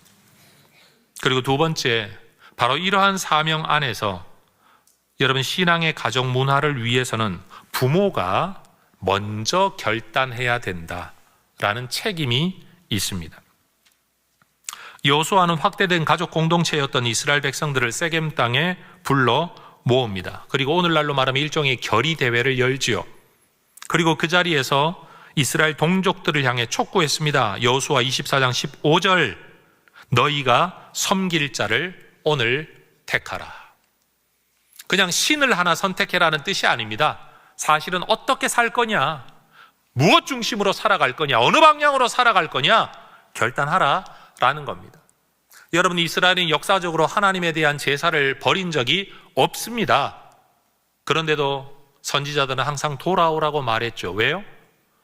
그리고 두 번째, 바로 이러한 사명 안에서 여러분 신앙의 가족 문화를 위해서는 부모가 먼저 결단해야 된다라는 책임이 있습니다. 여호수아는 확대된 가족 공동체였던 이스라엘 백성들을 세겜 땅에 불러 모읍니다. 그리고 오늘날로 말하면 일종의 결의 대회를 열지요. 그리고 그 자리에서 이스라엘 동족들을 향해 촉구했습니다. 여호수아 24장 15절, 너희가 섬길 자를 오늘 택하라. 그냥 신을 하나 선택해라는 뜻이 아닙니다. 사실은 어떻게 살 거냐, 무엇 중심으로 살아갈 거냐, 어느 방향으로 살아갈 거냐 결단하라라는 겁니다. 여러분, 이스라엘은 역사적으로 하나님에 대한 제사를 버린 적이 없습니다. 그런데도 선지자들은 항상 돌아오라고 말했죠. 왜요?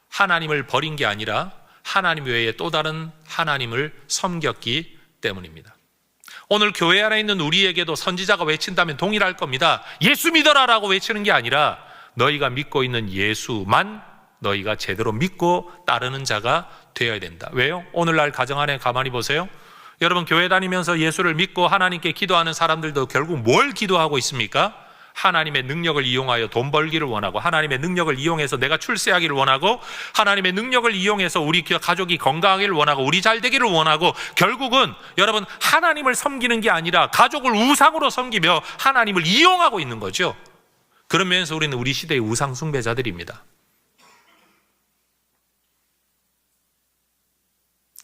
하나님을 버린 게 아니라 하나님 외에 또 다른 하나님을 섬겼기 때문입니다. 오늘 교회 안에 있는 우리에게도 선지자가 외친다면 동일할 겁니다. 예수 믿어라라고 외치는 게 아니라 너희가 믿고 있는 예수만 너희가 제대로 믿고 따르는 자가 되어야 된다. 왜요? 오늘날 가정 안에 가만히 보세요. 여러분, 교회 다니면서 예수를 믿고 하나님께 기도하는 사람들도 결국 뭘 기도하고 있습니까? 하나님의 능력을 이용하여 돈 벌기를 원하고, 하나님의 능력을 이용해서 내가 출세하기를 원하고, 하나님의 능력을 이용해서 우리 가족이 건강하기를 원하고, 우리 잘 되기를 원하고, 결국은 여러분 하나님을 섬기는 게 아니라 가족을 우상으로 섬기며 하나님을 이용하고 있는 거죠. 그런 면에서 우리는 우리 시대의 우상 숭배자들입니다.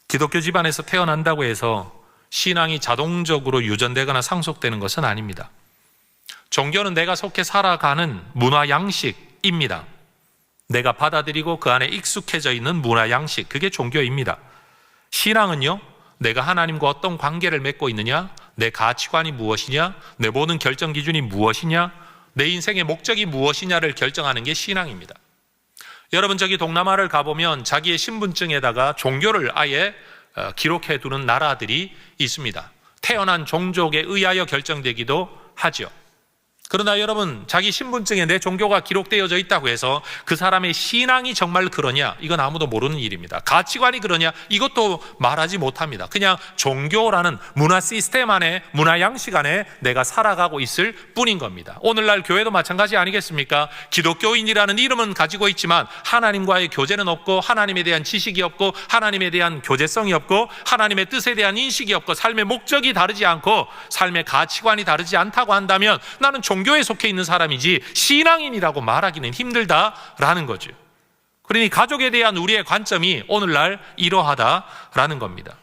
기독교 집안에서 태어난다고 해서 신앙이 자동적으로 유전되거나 상속되는 것은 아닙니다. 종교는 내가 속해 살아가는 문화 양식입니다. 내가 받아들이고 그 안에 익숙해져 있는 문화 양식, 그게 종교입니다. 신앙은요, 내가 하나님과 어떤 관계를 맺고 있느냐, 내 가치관이 무엇이냐, 내 모든 결정 기준이 무엇이냐, 내 인생의 목적이 무엇이냐를 결정하는 게 신앙입니다. 여러분, 저기 동남아를 가보면 자기의 신분증에다가 종교를 아예 기록해 두는 나라들이 있습니다. 태어난 종족에 의하여 결정되기도 하죠. 그러나 여러분, 자기 신분증에 내 종교가 기록되어져 있다고 해서 그 사람의 신앙이 정말 그러냐? 이건 아무도 모르는 일입니다. 가치관이 그러냐? 이것도 말하지 못합니다. 그냥 종교라는 문화 시스템 안에, 문화 양식 안에 내가 살아가고 있을 뿐인 겁니다. 오늘날 교회도 마찬가지 아니겠습니까? 기독교인이라는 이름은 가지고 있지만 하나님과의 교제는 없고, 하나님에 대한 지식이 없고, 하나님에 대한 교제성이 없고, 하나님의 뜻에 대한 인식이 없고, 삶의 목적이 다르지 않고 삶의 가치관이 다르지 않다고 한다면 나는 종교에 속해 있는 사람이지 신앙인이라고 말하기는 힘들다라는 거죠. 그러니 가족에 대한 우리의 관점이 오늘날 이러하다라는 겁니다.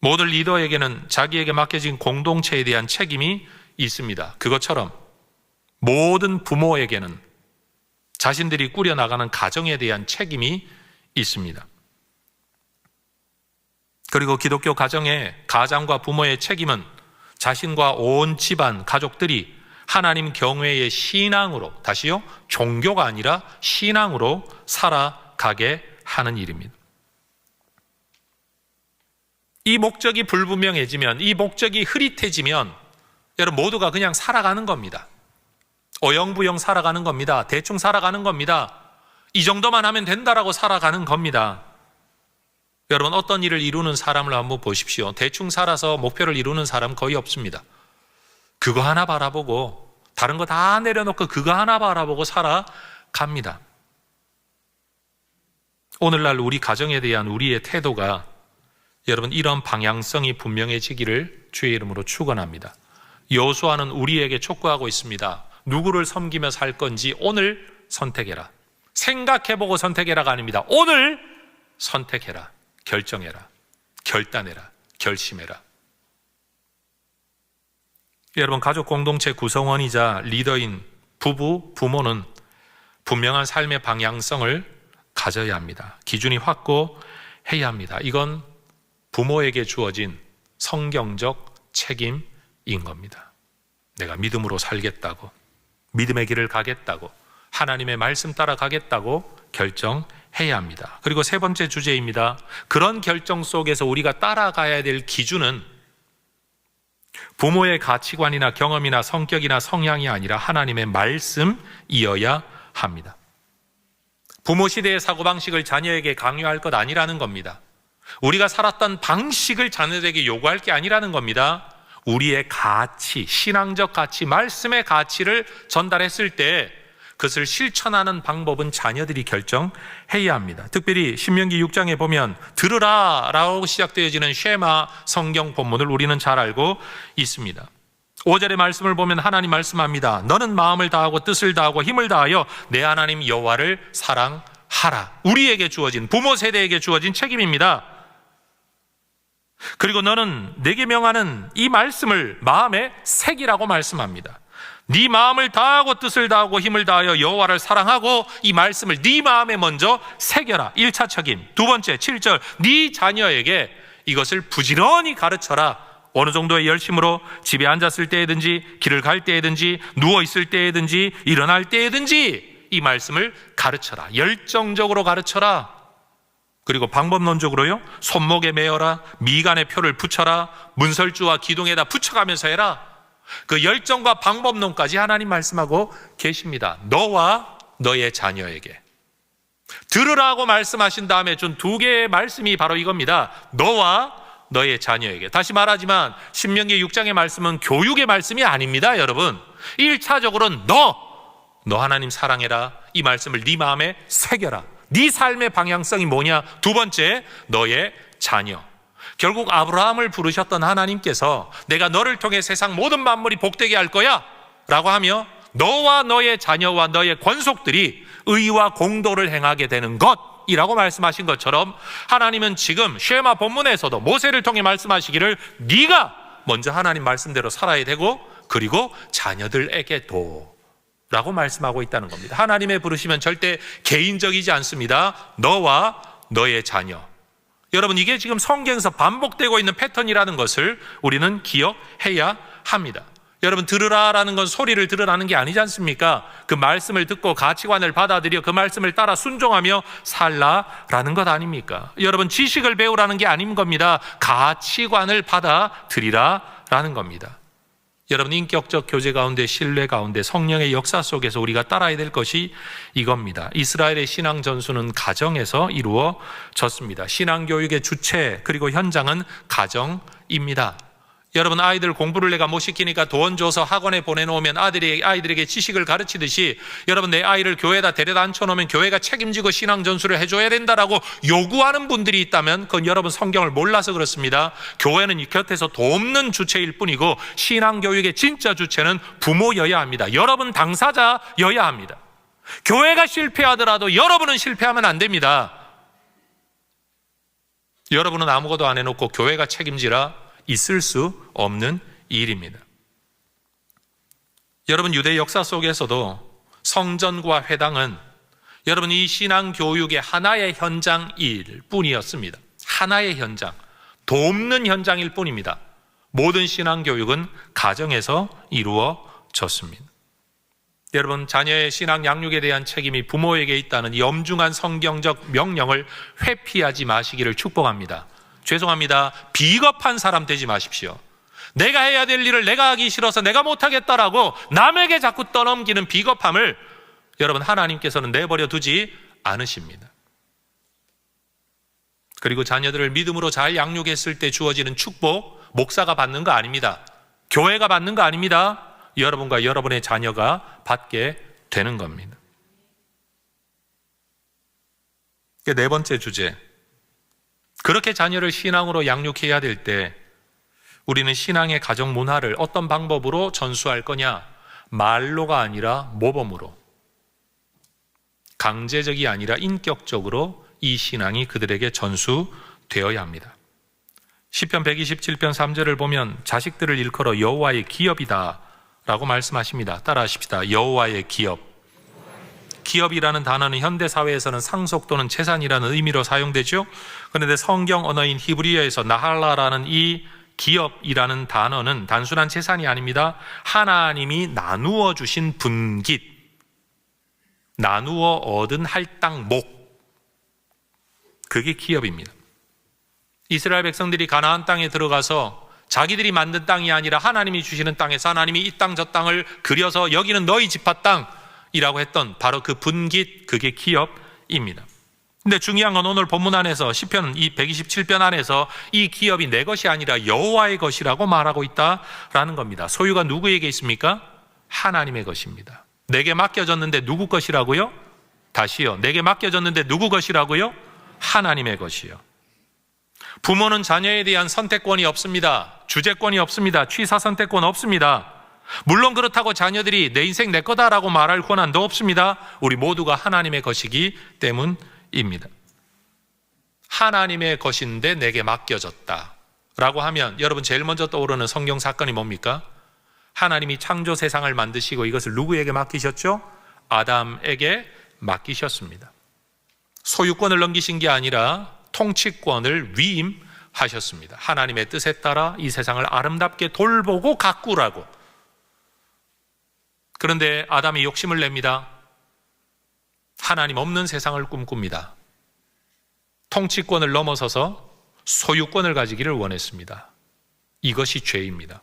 모든 리더에게는 자기에게 맡겨진 공동체에 대한 책임이 있습니다. 그것처럼 모든 부모에게는 자신들이 꾸려나가는 가정에 대한 책임이 있습니다. 그리고 기독교 가정의 가장과 부모의 책임은 자신과 온 집안 가족들이 하나님 경외의 신앙으로, 다시요, 종교가 아니라 신앙으로 살아가게 하는 일입니다. 이 목적이 불분명해지면, 이 목적이 흐릿해지면 여러분 모두가 그냥 살아가는 겁니다. 어영부영 살아가는 겁니다. 대충 살아가는 겁니다. 이 정도만 하면 된다라고 살아가는 겁니다. 여러분, 어떤 일을 이루는 사람을 한번 보십시오. 대충 살아서 목표를 이루는 사람 거의 없습니다. 그거 하나 바라보고, 다른 거 다 내려놓고 그거 하나 바라보고 살아갑니다. 오늘날 우리 가정에 대한 우리의 태도가 여러분 이런 방향성이 분명해지기를 주의 이름으로 축원합니다. 여호수아는 우리에게 촉구하고 있습니다. 누구를 섬기며 살 건지 오늘 선택해라. 생각해보고 선택해라가 아닙니다. 오늘 선택해라. 결정해라. 결단해라. 결심해라. 여러분, 가족 공동체 구성원이자 리더인 부부, 부모는 분명한 삶의 방향성을 가져야 합니다. 기준이 확고해야 합니다. 이건 부모에게 주어진 성경적 책임인 겁니다. 내가 믿음으로 살겠다고, 믿음의 길을 가겠다고, 하나님의 말씀 따라 가겠다고 결정해야 해야 합니다. 그리고 세 번째 주제입니다. 그런 결정 속에서 우리가 따라가야 될 기준은 부모의 가치관이나 경험이나 성격이나 성향이 아니라 하나님의 말씀이어야 합니다. 부모 시대의 사고방식을 자녀에게 강요할 것 아니라는 겁니다. 우리가 살았던 방식을 자녀에게 요구할 게 아니라는 겁니다. 우리의 가치, 신앙적 가치, 말씀의 가치를 전달했을 때 그것을 실천하는 방법은 자녀들이 결정해야 합니다. 특별히 신명기 6장에 보면 들으라 라고 시작되어지는 쉐마 성경 본문을 우리는 잘 알고 있습니다. 5절의 말씀을 보면 하나님 말씀합니다. 너는 마음을 다하고 뜻을 다하고 힘을 다하여 내 하나님 여호와를 사랑하라. 우리에게 주어진, 부모 세대에게 주어진 책임입니다. 그리고 너는 내게 명하는 이 말씀을 마음에 새기라고 말씀합니다. 네 마음을 다하고 뜻을 다하고 힘을 다하여 여호와를 사랑하고 이 말씀을 네 마음에 먼저 새겨라. 1차 책임. 두 번째 7절 네 자녀에게 이것을 부지런히 가르쳐라. 어느 정도의 열심으로 집에 앉았을 때든지 길을 갈 때든지 누워있을 때든지 일어날 때든지 이 말씀을 가르쳐라. 열정적으로 가르쳐라. 그리고 방법론적으로요, 손목에 매어라, 미간에 표를 붙여라, 문설주와 기둥에다 붙여가면서 해라. 그 열정과 방법론까지 하나님 말씀하고 계십니다. 너와 너의 자녀에게 들으라고 말씀하신 다음에 준 두 개의 말씀이 바로 이겁니다. 너와 너의 자녀에게. 다시 말하지만 신명기 6장의 말씀은 교육의 말씀이 아닙니다, 여러분. 1차적으로는 너 하나님 사랑해라. 이 말씀을 네 마음에 새겨라. 네 삶의 방향성이 뭐냐? 두 번째, 너의 자녀. 결국 아브라함을 부르셨던 하나님께서 내가 너를 통해 세상 모든 만물이 복되게 할 거야 라고 하며 너와 너의 자녀와 너의 권속들이 의와 공도를 행하게 되는 것이라고 말씀하신 것처럼 하나님은 지금 쉐마 본문에서도 모세를 통해 말씀하시기를 네가 먼저 하나님 말씀대로 살아야 되고 그리고 자녀들에게도 라고 말씀하고 있다는 겁니다. 하나님의 부르시면 절대 개인적이지 않습니다. 너와 너의 자녀. 여러분, 이게 지금 성경에서 반복되고 있는 패턴이라는 것을 우리는 기억해야 합니다. 여러분, 들으라라는 건 소리를 들으라는 게 아니지 않습니까? 그 말씀을 듣고 가치관을 받아들여 그 말씀을 따라 순종하며 살라라는 것 아닙니까? 여러분, 지식을 배우라는 게 아닌 겁니다. 가치관을 받아들이라라는 겁니다. 여러분, 인격적 교제 가운데, 신뢰 가운데, 성령의 역사 속에서 우리가 따라야 될 것이 이겁니다. 이스라엘의 신앙 전수는 가정에서 이루어졌습니다. 신앙 교육의 주체 그리고 현장은 가정입니다. 여러분, 아이들 공부를 내가 못 시키니까 돈 줘서 학원에 보내놓으면 아이들에게 지식을 가르치듯이 여러분, 내 아이를 교회에다 데려다 앉혀놓으면 교회가 책임지고 신앙 전수를 해줘야 된다라고 요구하는 분들이 있다면 그건 여러분 성경을 몰라서 그렇습니다. 교회는 이 곁에서 돕는 주체일 뿐이고 신앙 교육의 진짜 주체는 부모여야 합니다. 여러분 당사자여야 합니다. 교회가 실패하더라도 여러분은 실패하면 안 됩니다. 여러분은 아무것도 안 해놓고 교회가 책임지라 있을 수 없는 일입니다. 여러분, 유대 역사 속에서도 성전과 회당은 여러분 이 신앙 교육의 하나의 현장일 뿐이었습니다. 하나의 현장, 돕는 현장일 뿐입니다. 모든 신앙 교육은 가정에서 이루어졌습니다. 여러분, 자녀의 신앙 양육에 대한 책임이 부모에게 있다는 이 엄중한 성경적 명령을 회피하지 마시기를 축복합니다. 죄송합니다. 비겁한 사람 되지 마십시오. 내가 해야 될 일을 내가 하기 싫어서 내가 못하겠다라고 남에게 자꾸 떠넘기는 비겁함을 여러분 하나님께서는 내버려 두지 않으십니다. 그리고 자녀들을 믿음으로 잘 양육했을 때 주어지는 축복, 목사가 받는 거 아닙니다. 교회가 받는 거 아닙니다. 여러분과 여러분의 자녀가 받게 되는 겁니다. 네 번째 주제, 그렇게 자녀를 신앙으로 양육해야 될 때 우리는 신앙의 가정 문화를 어떤 방법으로 전수할 거냐? 말로가 아니라 모범으로, 강제적이 아니라 인격적으로 이 신앙이 그들에게 전수되어야 합니다. 시편 127편 3절을 보면 자식들을 일컬어 여호와의 기업이다 라고 말씀하십니다. 따라하십시다. 여호와의 기업. 기업이라는 단어는 현대사회에서는 상속 또는 재산이라는 의미로 사용되죠. 그런데 성경 언어인 히브리어에서 나할라라는 이 기업이라는 단어는 단순한 재산이 아닙니다. 하나님이 나누어 주신 분깃, 나누어 얻은 할당목, 그게 기업입니다. 이스라엘 백성들이 가나안 땅에 들어가서 자기들이 만든 땅이 아니라 하나님이 주시는 땅에서 하나님이 이 땅 저 땅을 그려서 여기는 너희 지파 땅이라고 했던 바로 그 분깃, 그게 기업입니다. 근데 중요한 건 오늘 본문 안에서 시편 이 127편 안에서 이 기업이 내 것이 아니라 여호와의 것이라고 말하고 있다라는 겁니다. 소유가 누구에게 있습니까? 하나님의 것입니다. 내게 맡겨졌는데 누구 것이라고요? 다시요. 내게 맡겨졌는데 누구 것이라고요? 하나님의 것이요. 부모는 자녀에 대한 선택권이 없습니다. 주재권이 없습니다. 취사 선택권 없습니다. 물론 그렇다고 자녀들이 내 인생 내 거다라고 말할 권한도 없습니다. 우리 모두가 하나님의 것이기 때문입니다. 하나님의 것인데 내게 맡겨졌다 라고 하면 여러분 제일 먼저 떠오르는 성경 사건이 뭡니까? 하나님이 창조 세상을 만드시고 이것을 누구에게 맡기셨죠? 아담에게 맡기셨습니다. 소유권을 넘기신 게 아니라 통치권을 위임하셨습니다. 하나님의 뜻에 따라 이 세상을 아름답게 돌보고 가꾸라고. 그런데 아담이 욕심을 냅니다. 하나님 없는 세상을 꿈꿉니다. 통치권을 넘어서서 소유권을 가지기를 원했습니다. 이것이 죄입니다.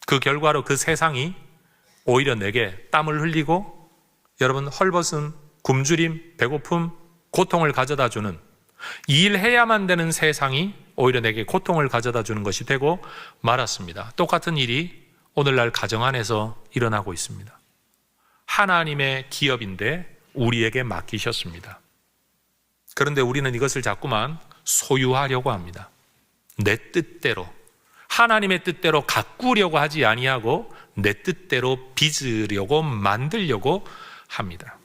그 결과로 그 세상이 오히려 내게 땀을 흘리고 여러분 헐벗은 굶주림, 배고픔, 고통을 가져다 주는 일해야만 되는 세상이 오히려 내게 고통을 가져다 주는 것이 되고 말았습니다. 똑같은 일이 오늘날 가정 안에서 일어나고 있습니다. 하나님의 기업인데 우리에게 맡기셨습니다. 그런데 우리는 이것을 자꾸만 소유하려고 합니다. 내 뜻대로, 하나님의 뜻대로 가꾸려고 하지 아니하고 내 뜻대로 빚으려고 만들려고 합니다.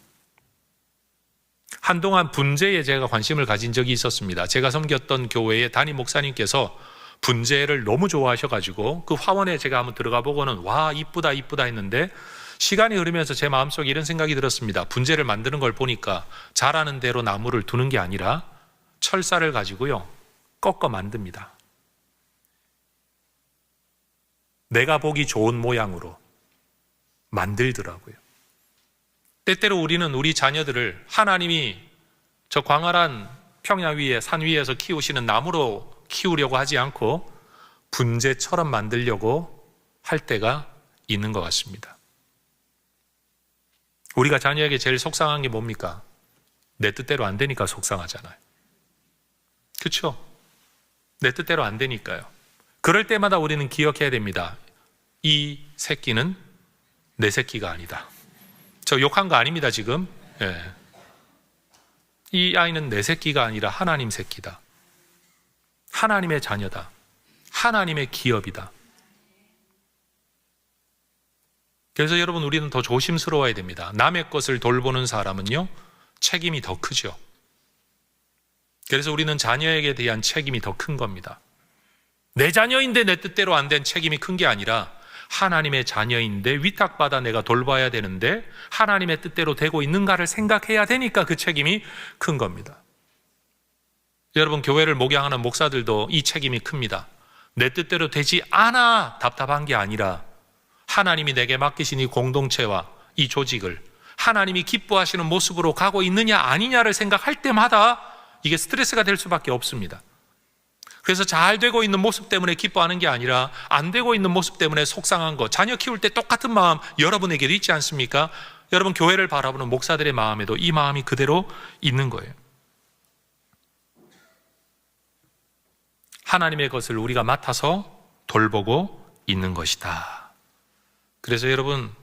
한동안 분재에 제가 관심을 가진 적이 있었습니다. 제가 섬겼던 교회의 담임 목사님께서 분재를 너무 좋아하셔가지고 그 화원에 제가 한번 들어가 보고는 와 이쁘다 이쁘다 했는데 시간이 흐르면서 제 마음속에 이런 생각이 들었습니다. 분재를 만드는 걸 보니까 자라는 대로 나무를 두는 게 아니라 철사를 가지고요 꺾어 만듭니다. 내가 보기 좋은 모양으로 만들더라고요. 때때로 우리는 우리 자녀들을 하나님이 저 광활한 평야 위에 산 위에서 키우시는 나무로 키우려고 하지 않고 분재처럼 만들려고 할 때가 있는 것 같습니다. 우리가 자녀에게 제일 속상한 게 뭡니까? 내 뜻대로 안 되니까 속상하잖아요. 그렇죠? 내 뜻대로 안 되니까요. 그럴 때마다 우리는 기억해야 됩니다. 이 새끼는 내 새끼가 아니다. 저 욕한 거 아닙니다 지금. 예. 이 아이는 내 새끼가 아니라 하나님 새끼다. 하나님의 자녀다. 하나님의 기업이다. 그래서 여러분 우리는 더 조심스러워야 됩니다. 남의 것을 돌보는 사람은요 책임이 더 크죠. 그래서 우리는 자녀에게 대한 책임이 더 큰 겁니다. 내 자녀인데 내 뜻대로 안 된 책임이 큰 게 아니라 하나님의 자녀인데 위탁받아 내가 돌봐야 되는데 하나님의 뜻대로 되고 있는가를 생각해야 되니까 그 책임이 큰 겁니다. 여러분 교회를 목양하는 목사들도 이 책임이 큽니다. 내 뜻대로 되지 않아 답답한 게 아니라 하나님이 내게 맡기신 이 공동체와 이 조직을 하나님이 기뻐하시는 모습으로 가고 있느냐 아니냐를 생각할 때마다 이게 스트레스가 될 수밖에 없습니다. 그래서 잘 되고 있는 모습 때문에 기뻐하는 게 아니라 안 되고 있는 모습 때문에 속상한 거, 자녀 키울 때 똑같은 마음 여러분에게도 있지 않습니까? 여러분 교회를 바라보는 목사들의 마음에도 이 마음이 그대로 있는 거예요. 하나님의 것을 우리가 맡아서 돌보고 있는 것이다. 그래서 여러분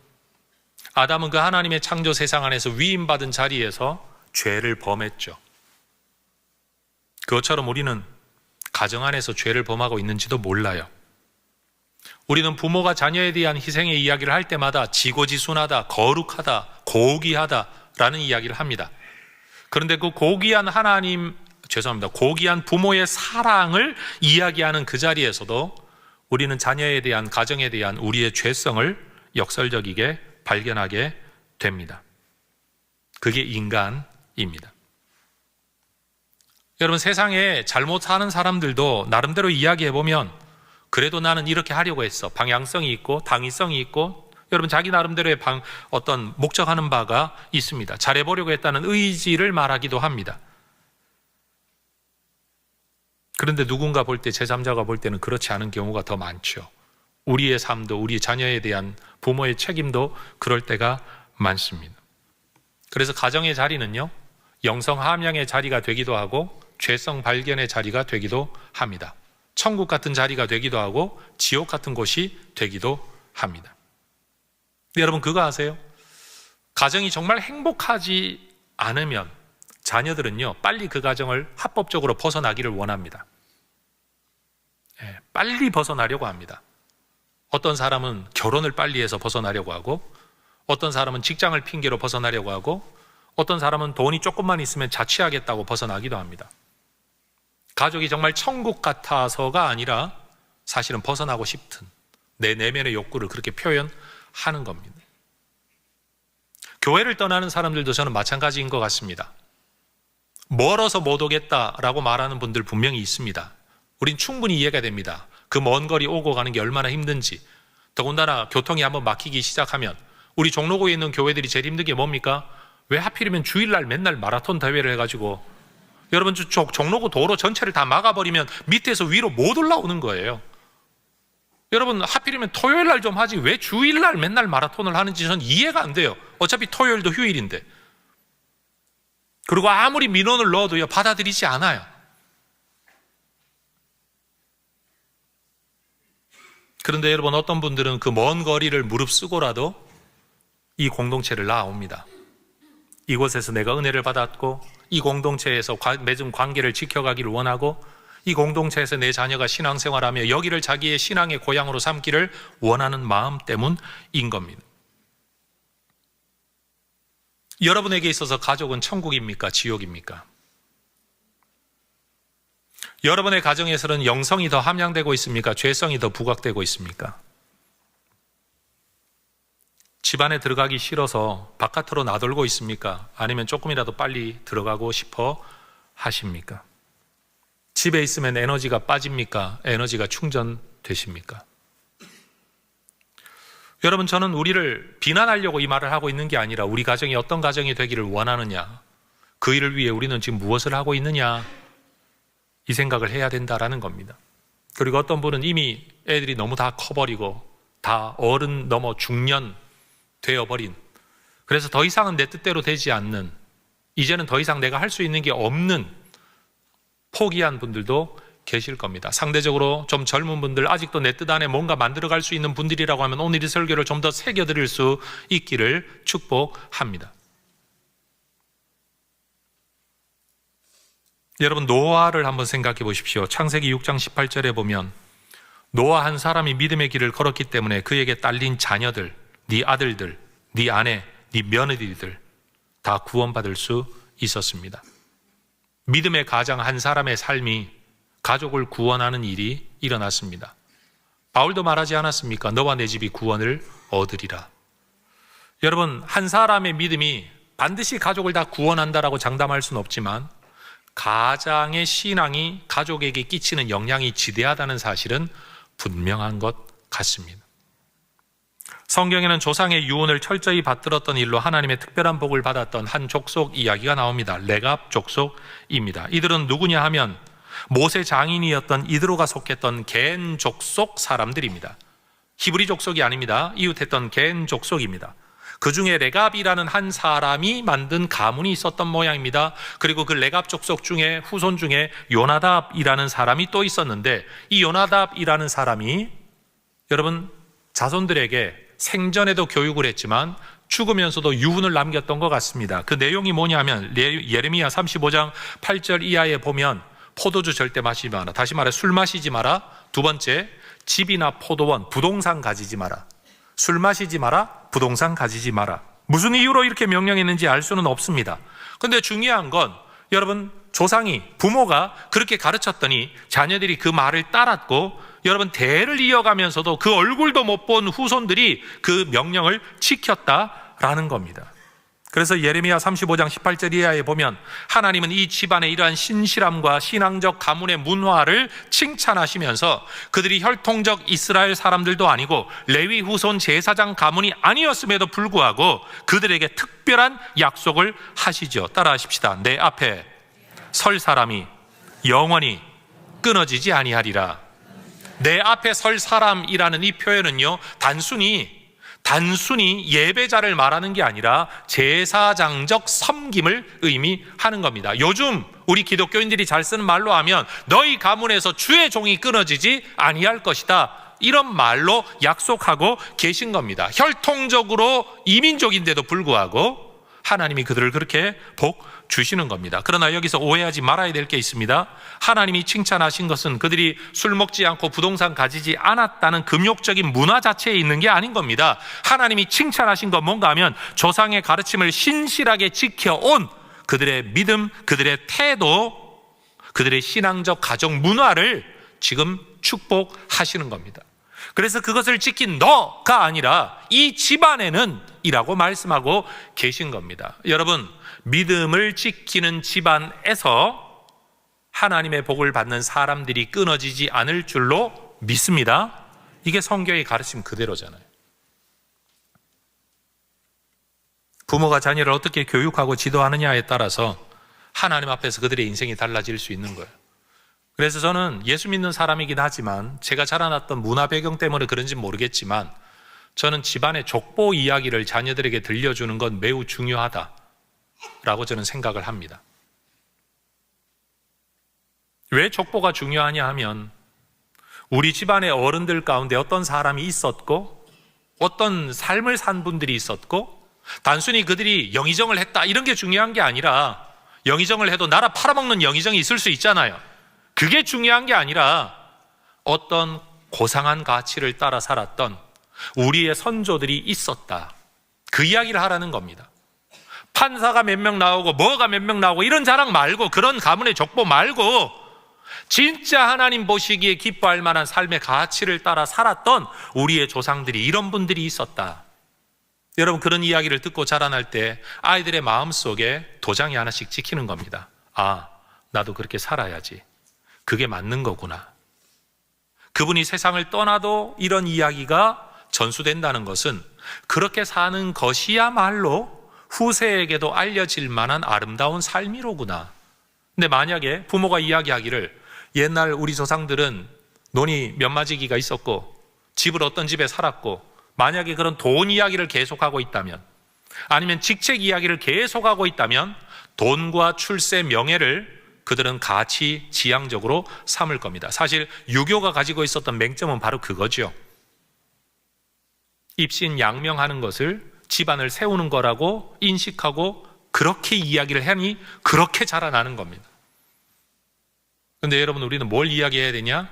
아담은 그 하나님의 창조 세상 안에서 위임받은 자리에서 죄를 범했죠. 그것처럼 우리는 가정 안에서 죄를 범하고 있는지도 몰라요. 우리는 부모가 자녀에 대한 희생의 이야기를 할 때마다 지고지순하다, 거룩하다, 고귀하다라는 이야기를 합니다. 그런데 그 고귀한 고귀한 부모의 사랑을 이야기하는 그 자리에서도 우리는 자녀에 대한, 가정에 대한 우리의 죄성을 역설적이게 발견하게 됩니다. 그게 인간입니다. 여러분 세상에 잘못 사는 사람들도 나름대로 이야기해보면 그래도 나는 이렇게 하려고 했어. 방향성이 있고 당위성이 있고 여러분 자기 나름대로의 어떤 목적하는 바가 있습니다. 잘해보려고 했다는 의지를 말하기도 합니다. 그런데 누군가 볼 때, 제3자가 볼 때는 그렇지 않은 경우가 더 많죠. 우리의 삶도, 우리 자녀에 대한 부모의 책임도 그럴 때가 많습니다. 그래서 가정의 자리는요, 영성 함양의 자리가 되기도 하고 죄성 발견의 자리가 되기도 합니다. 천국 같은 자리가 되기도 하고 지옥 같은 곳이 되기도 합니다. 여러분, 그거 아세요? 가정이 정말 행복하지 않으면 자녀들은요, 빨리 그 가정을 합법적으로 벗어나기를 원합니다. 빨리 벗어나려고 합니다. 어떤 사람은 결혼을 빨리 해서 벗어나려고 하고, 어떤 사람은 직장을 핑계로 벗어나려고 하고, 어떤 사람은 돈이 조금만 있으면 자취하겠다고 벗어나기도 합니다. 가족이 정말 천국 같아서가 아니라 사실은 벗어나고 싶은 내 내면의 욕구를 그렇게 표현하는 겁니다. 교회를 떠나는 사람들도 저는 마찬가지인 것 같습니다. 멀어서 못 오겠다라고 말하는 분들 분명히 있습니다. 우린 충분히 이해가 됩니다. 그 먼 거리 오고 가는 게 얼마나 힘든지. 더군다나 교통이 한번 막히기 시작하면 우리 종로구에 있는 교회들이 제일 힘든 게 뭡니까? 왜 하필이면 주일날 맨날 마라톤 대회를 해가지고 여러분, 종로구 도로 전체를 다 막아버리면 밑에서 위로 못 올라오는 거예요. 여러분, 하필이면 토요일날 좀 하지 왜 주일날 맨날 마라톤을 하는지 전 이해가 안 돼요. 어차피 토요일도 휴일인데. 그리고 아무리 민원을 넣어도요, 받아들이지 않아요. 그런데 여러분, 어떤 분들은 그 먼 거리를 무릅쓰고라도 이 공동체를 나옵니다. 이곳에서 내가 은혜를 받았고, 이 공동체에서 맺은 관계를 지켜가기를 원하고, 이 공동체에서 내 자녀가 신앙생활하며 여기를 자기의 신앙의 고향으로 삼기를 원하는 마음 때문인 겁니다. 여러분에게 있어서 가족은 천국입니까? 지옥입니까? 여러분의 가정에서는 영성이 더 함양되고 있습니까? 죄성이 더 부각되고 있습니까? 집안에 들어가기 싫어서 바깥으로 나돌고 있습니까? 아니면 조금이라도 빨리 들어가고 싶어 하십니까? 집에 있으면 에너지가 빠집니까? 에너지가 충전되십니까? 여러분, 저는 우리를 비난하려고 이 말을 하고 있는 게 아니라 우리 가정이 어떤 가정이 되기를 원하느냐, 그 일을 위해 우리는 지금 무엇을 하고 있느냐, 이 생각을 해야 된다라는 겁니다. 그리고 어떤 분은 이미 애들이 너무 다 커버리고 다 어른 넘어 중년 되어버린, 그래서 더 이상은 내 뜻대로 되지 않는, 이제는 더 이상 내가 할 수 있는 게 없는, 포기한 분들도 계실 겁니다. 상대적으로 좀 젊은 분들, 아직도 내 뜻 안에 뭔가 만들어갈 수 있는 분들이라고 하면 오늘 이 설교를 좀 더 새겨드릴 수 있기를 축복합니다. 여러분, 노아를 한번 생각해 보십시오. 창세기 6장 18절에 보면 노아 한 사람이 믿음의 길을 걸었기 때문에 그에게 딸린 자녀들, 네 아들들, 네 아내, 네 며느리들 다 구원받을 수 있었습니다. 믿음의 가장 한 사람의 삶이 가족을 구원하는 일이 일어났습니다. 바울도 말하지 않았습니까? 너와 내 집이 구원을 얻으리라. 여러분, 한 사람의 믿음이 반드시 가족을 다 구원한다라고 장담할 수는 없지만 가장의 신앙이 가족에게 끼치는 영향이 지대하다는 사실은 분명한 것 같습니다. 성경에는 조상의 유언을 철저히 받들었던 일로 하나님의 특별한 복을 받았던 한 족속 이야기가 나옵니다. 레갑 족속입니다. 이들은 누구냐 하면 모세 장인이었던 이드로가 속했던 겐 족속 사람들입니다. 히브리 족속이 아닙니다. 이웃했던 겐 족속입니다. 그 중에 레갑이라는 한 사람이 만든 가문이 있었던 모양입니다. 그리고 그 레갑 족속 중에 후손 중에 요나답이라는 사람이 또 있었는데, 이 요나답이라는 사람이 여러분 자손들에게 생전에도 교육을 했지만 죽으면서도 유훈을 남겼던 것 같습니다. 그 내용이 뭐냐면 예레미야 35장 8절 이하에 보면 포도주 절대 마시지 마라. 다시 말해 술 마시지 마라. 두 번째, 집이나 포도원, 부동산 가지지 마라. 술 마시지 마라. 부동산 가지지 마라. 무슨 이유로 이렇게 명령했는지 알 수는 없습니다. 그런데 중요한 건 여러분, 조상이, 부모가 그렇게 가르쳤더니 자녀들이 그 말을 따랐고, 여러분 대를 이어가면서도 그 얼굴도 못 본 후손들이 그 명령을 지켰다라는 겁니다. 그래서 예레미야 35장 18절 이하에 보면 하나님은 이 집안의 이러한 신실함과 신앙적 가문의 문화를 칭찬하시면서 그들이 혈통적 이스라엘 사람들도 아니고 레위 후손 제사장 가문이 아니었음에도 불구하고 그들에게 특별한 약속을 하시죠. 따라하십시다. 내 앞에 설 사람이 영원히 끊어지지 아니하리라. 내 앞에 설 사람이라는 이 표현은요, 단순히 예배자를 말하는 게 아니라 제사장적 섬김을 의미하는 겁니다. 요즘 우리 기독교인들이 잘 쓰는 말로 하면 너희 가문에서 주의 종이 끊어지지 아니할 것이다, 이런 말로 약속하고 계신 겁니다. 혈통적으로 이민족인데도 불구하고 하나님이 그들을 그렇게 복 주시는 겁니다. 그러나 여기서 오해하지 말아야 될 게 있습니다. 하나님이 칭찬하신 것은 그들이 술 먹지 않고 부동산 가지지 않았다는 금욕적인 문화 자체에 있는 게 아닌 겁니다. 하나님이 칭찬하신 건 뭔가 하면 조상의 가르침을 신실하게 지켜온 그들의 믿음, 그들의 태도, 그들의 신앙적 가정 문화를 지금 축복하시는 겁니다. 그래서 그것을 지킨 너가 아니라 이 집안에는 이라고 말씀하고 계신 겁니다. 여러분, 믿음을 지키는 집안에서 하나님의 복을 받는 사람들이 끊어지지 않을 줄로 믿습니다. 이게 성경의 가르침 그대로잖아요. 부모가 자녀를 어떻게 교육하고 지도하느냐에 따라서 하나님 앞에서 그들의 인생이 달라질 수 있는 거예요. 그래서 저는 예수 믿는 사람이긴 하지만 제가 자라났던 문화 배경 때문에 그런지 모르겠지만 저는 집안의 족보 이야기를 자녀들에게 들려주는 건 매우 중요하다라고 저는 생각을 합니다. 왜 족보가 중요하냐 하면 우리 집안의 어른들 가운데 어떤 사람이 있었고 어떤 삶을 산 분들이 있었고 단순히 그들이 영의정을 했다 이런 게 중요한 게 아니라 영의정을 해도 나라 팔아먹는 영의정이 있을 수 있잖아요. 그게 중요한 게 아니라 어떤 고상한 가치를 따라 살았던 우리의 선조들이 있었다, 그 이야기를 하라는 겁니다. 판사가 몇 명 나오고 뭐가 몇 명 나오고 이런 자랑 말고, 그런 가문의 족보 말고 진짜 하나님 보시기에 기뻐할 만한 삶의 가치를 따라 살았던 우리의 조상들이, 이런 분들이 있었다. 여러분, 그런 이야기를 듣고 자라날 때 아이들의 마음속에 도장이 하나씩 찍히는 겁니다. 아, 나도 그렇게 살아야지. 그게 맞는 거구나. 그분이 세상을 떠나도 이런 이야기가 전수된다는 것은 그렇게 사는 것이야말로 후세에게도 알려질 만한 아름다운 삶이로구나. 근데 만약에 부모가 이야기하기를 옛날 우리 조상들은 논이 몇 마지기가 있었고 집을 어떤 집에 살았고, 만약에 그런 돈 이야기를 계속하고 있다면, 아니면 직책 이야기를 계속하고 있다면 돈과 출세, 명예를 그들은 가치 지향적으로 삼을 겁니다. 사실 유교가 가지고 있었던 맹점은 바로 그거죠. 입신양명하는 것을 집안을 세우는 거라고 인식하고 그렇게 이야기를 하니 그렇게 자라나는 겁니다. 그런데 여러분, 우리는 뭘 이야기해야 되냐?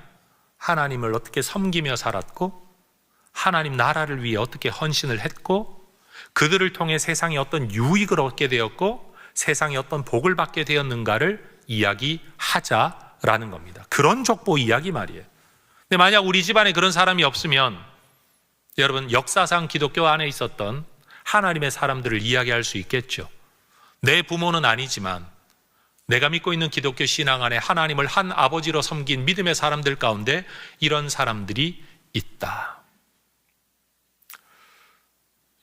하나님을 어떻게 섬기며 살았고 하나님 나라를 위해 어떻게 헌신을 했고 그들을 통해 세상에 어떤 유익을 얻게 되었고 세상에 어떤 복을 받게 되었는가를 이야기하자라는 겁니다. 그런 족보 이야기 말이에요. 근데 만약 우리 집안에 그런 사람이 없으면 여러분, 역사상 기독교 안에 있었던 하나님의 사람들을 이야기할 수 있겠죠. 내 부모는 아니지만 내가 믿고 있는 기독교 신앙 안에 하나님을 한 아버지로 섬긴 믿음의 사람들 가운데 이런 사람들이 있다.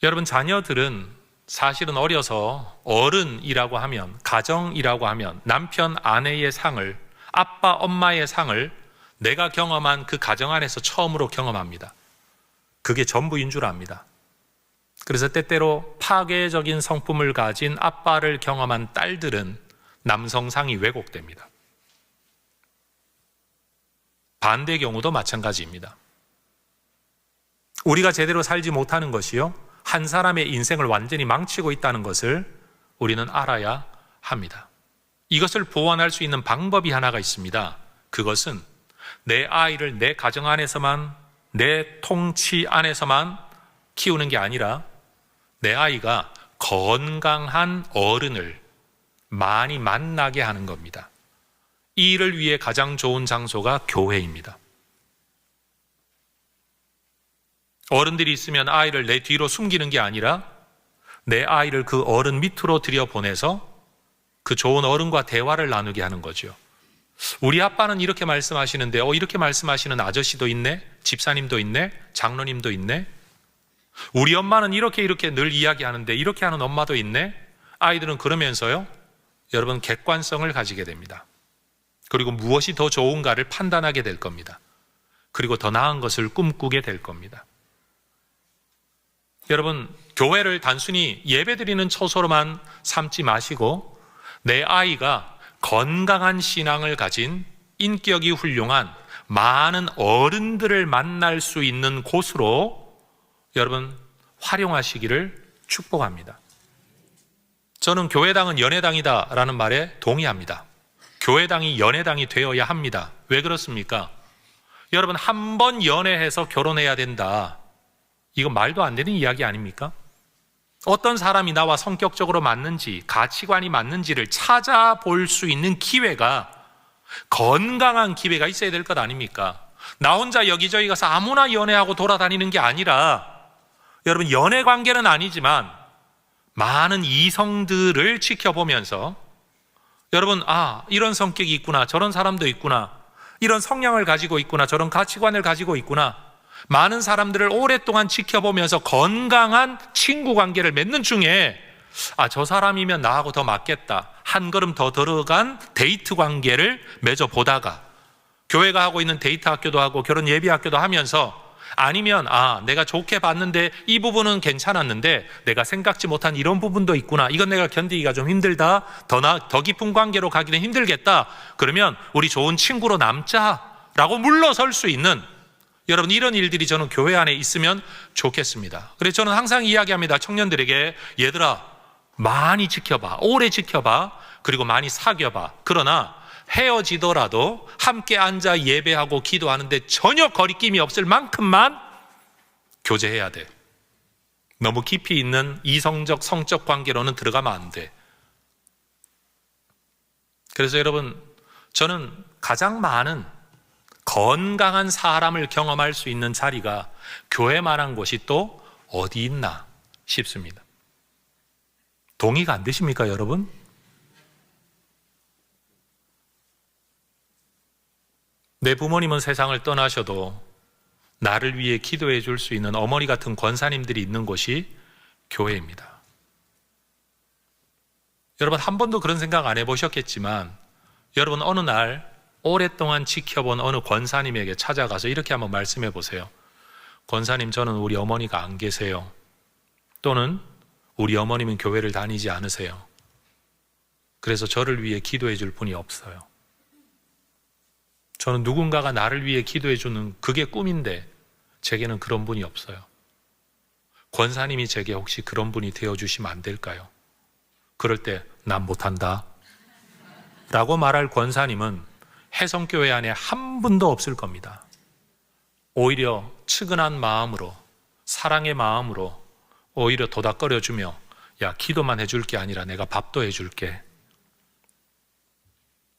여러분, 자녀들은 사실은 어려서 어른이라고 하면, 가정이라고 하면 남편, 아내의 상을, 아빠, 엄마의 상을 내가 경험한 그 가정 안에서 처음으로 경험합니다. 그게 전부인 줄 압니다. 그래서 때때로 파괴적인 성품을 가진 아빠를 경험한 딸들은 남성상이 왜곡됩니다. 반대 경우도 마찬가지입니다. 우리가 제대로 살지 못하는 것이요, 한 사람의 인생을 완전히 망치고 있다는 것을 우리는 알아야 합니다. 이것을 보완할 수 있는 방법이 하나가 있습니다. 그것은 내 아이를 내 가정 안에서만, 내 통치 안에서만 키우는 게 아니라 내 아이가 건강한 어른을 많이 만나게 하는 겁니다. 이 일을 위해 가장 좋은 장소가 교회입니다. 어른들이 있으면 아이를 내 뒤로 숨기는 게 아니라 내 아이를 그 어른 밑으로 들여보내서 그 좋은 어른과 대화를 나누게 하는 거죠. 우리 아빠는 이렇게 말씀하시는데 이렇게 말씀하시는 아저씨도 있네, 집사님도 있네, 장로님도 있네. 우리 엄마는 이렇게 늘 이야기하는데 이렇게 하는 엄마도 있네. 아이들은 그러면서요, 여러분, 객관성을 가지게 됩니다. 그리고 무엇이 더 좋은가를 판단하게 될 겁니다. 그리고 더 나은 것을 꿈꾸게 될 겁니다. 여러분, 교회를 단순히 예배드리는 처소로만 삼지 마시고 내 아이가 건강한 신앙을 가진 인격이 훌륭한 많은 어른들을 만날 수 있는 곳으로 여러분 활용하시기를 축복합니다. 저는 교회당은 연회당이다라는 말에 동의합니다. 교회당이 연회당이 되어야 합니다. 왜 그렇습니까? 여러분, 한 번 연애해서 결혼해야 된다. 이거 말도 안 되는 이야기 아닙니까? 어떤 사람이 나와 성격적으로 맞는지, 가치관이 맞는지를 찾아볼 수 있는 기회가, 건강한 기회가 있어야 될 것 아닙니까? 나 혼자 여기저기 가서 아무나 연애하고 돌아다니는 게 아니라, 여러분, 연애 관계는 아니지만 많은 이성들을 지켜보면서 여러분, 이런 성격이 있구나, 저런 사람도 있구나, 이런 성향을 가지고 있구나, 저런 가치관을 가지고 있구나, 많은 사람들을 오랫동안 지켜보면서 건강한 친구 관계를 맺는 중에 저 사람이면 나하고 더 맞겠다, 한 걸음 더 들어간 데이트 관계를 맺어보다가 교회가 하고 있는 데이트 학교도 하고 결혼 예비 학교도 하면서, 아니면 내가 좋게 봤는데 이 부분은 괜찮았는데 내가 생각지 못한 이런 부분도 있구나, 이건 내가 견디기가 좀 힘들다, 더 깊은 관계로 가기는 힘들겠다, 그러면 우리 좋은 친구로 남자라고 물러설 수 있는, 여러분, 이런 일들이 저는 교회 안에 있으면 좋겠습니다. 그래서 저는 항상 이야기합니다. 청년들에게, 얘들아, 많이 지켜봐, 오래 지켜봐, 그리고 많이 사귀어봐. 그러나 헤어지더라도 함께 앉아 예배하고 기도하는데 전혀 거리낌이 없을 만큼만 교제해야 돼. 너무 깊이 있는 이성적, 성적 관계로는 들어가면 안 돼. 그래서 여러분, 저는 가장 많은 건강한 사람을 경험할 수 있는 자리가 교회만한 곳이 또 어디 있나 싶습니다. 동의가 안 되십니까, 여러분? 내 부모님은 세상을 떠나셔도 나를 위해 기도해 줄 수 있는 어머니 같은 권사님들이 있는 곳이 교회입니다. 여러분, 한 번도 그런 생각 안 해보셨겠지만, 여러분, 어느 날 오랫동안 지켜본 어느 권사님에게 찾아가서 이렇게 한번 말씀해 보세요. 권사님, 저는 우리 어머니가 안 계세요. 또는 우리 어머님은 교회를 다니지 않으세요. 그래서 저를 위해 기도해 줄 분이 없어요. 저는 누군가가 나를 위해 기도해 주는 그게 꿈인데 제게는 그런 분이 없어요. 권사님이 제게 혹시 그런 분이 되어주시면 안 될까요? 그럴 때 난 못한다 라고 말할 권사님은 해성교회 안에 한 분도 없을 겁니다. 오히려 측은한 마음으로, 사랑의 마음으로 오히려 도닥거려주며, 야, 기도만 해줄 게 아니라 내가 밥도 해줄게.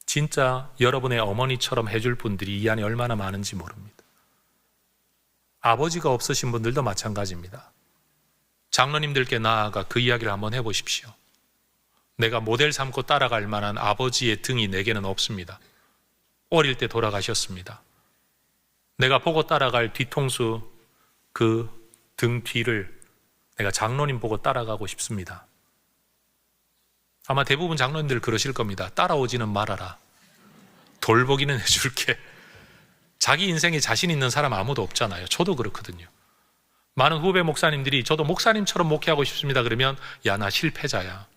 진짜 여러분의 어머니처럼 해줄 분들이 이 안에 얼마나 많은지 모릅니다. 아버지가 없으신 분들도 마찬가지입니다. 장로님들께 나아가 그 이야기를 한번 해보십시오. 내가 모델 삼고 따라갈 만한 아버지의 등이 내게는 없습니다. 어릴 때 돌아가셨습니다. 내가 보고 따라갈 뒤통수 그 등 뒤를 내가 장로님 보고 따라가고 싶습니다. 아마 대부분 장로님들 그러실 겁니다. 따라오지는 말아라. 돌보기는 해줄게. 자기 인생에 자신 있는 사람 아무도 없잖아요. 저도 그렇거든요. 많은 후배 목사님들이 저도 목사님처럼 목회하고 싶습니다 그러면, 야, 나 실패자야.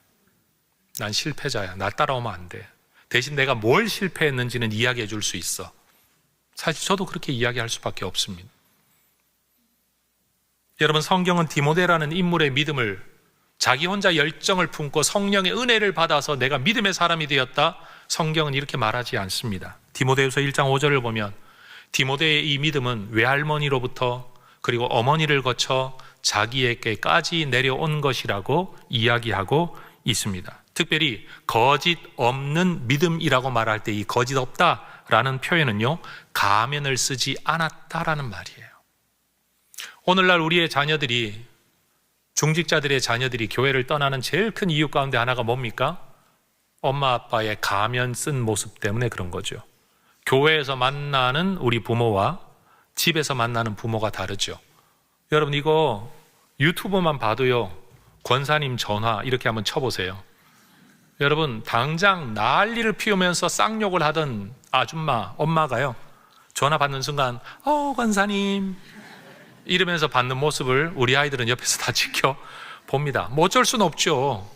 난 실패자야. 나 따라오면 안 돼. 대신 내가 뭘 실패했는지는 이야기해 줄 수 있어. 사실 저도 그렇게 이야기할 수밖에 없습니다. 여러분, 성경은 디모데라는 인물의 믿음을, 자기 혼자 열정을 품고 성령의 은혜를 받아서 내가 믿음의 사람이 되었다, 성경은 이렇게 말하지 않습니다. 디모데후서 1장 5절을 보면 디모데의 이 믿음은 외할머니로부터 그리고 어머니를 거쳐 자기에게까지 내려온 것이라고 이야기하고 있습니다. 특별히 거짓 없는 믿음이라고 말할 때 이 거짓 없다라는 표현은요, 가면을 쓰지 않았다라는 말이에요. 오늘날 우리의 자녀들이, 중직자들의 자녀들이 교회를 떠나는 제일 큰 이유 가운데 하나가 뭡니까? 엄마 아빠의 가면 쓴 모습 때문에 그런 거죠. 교회에서 만나는 우리 부모와 집에서 만나는 부모가 다르죠. 여러분, 이거 유튜브만 봐도요, 권사님 전화 이렇게 한번 쳐보세요. 여러분, 당장 난리를 피우면서 쌍욕을 하던 아줌마, 엄마가요, 전화 받는 순간 권사님 이러면서 받는 모습을 우리 아이들은 옆에서 다 지켜봅니다. 뭐 어쩔 수는 없죠.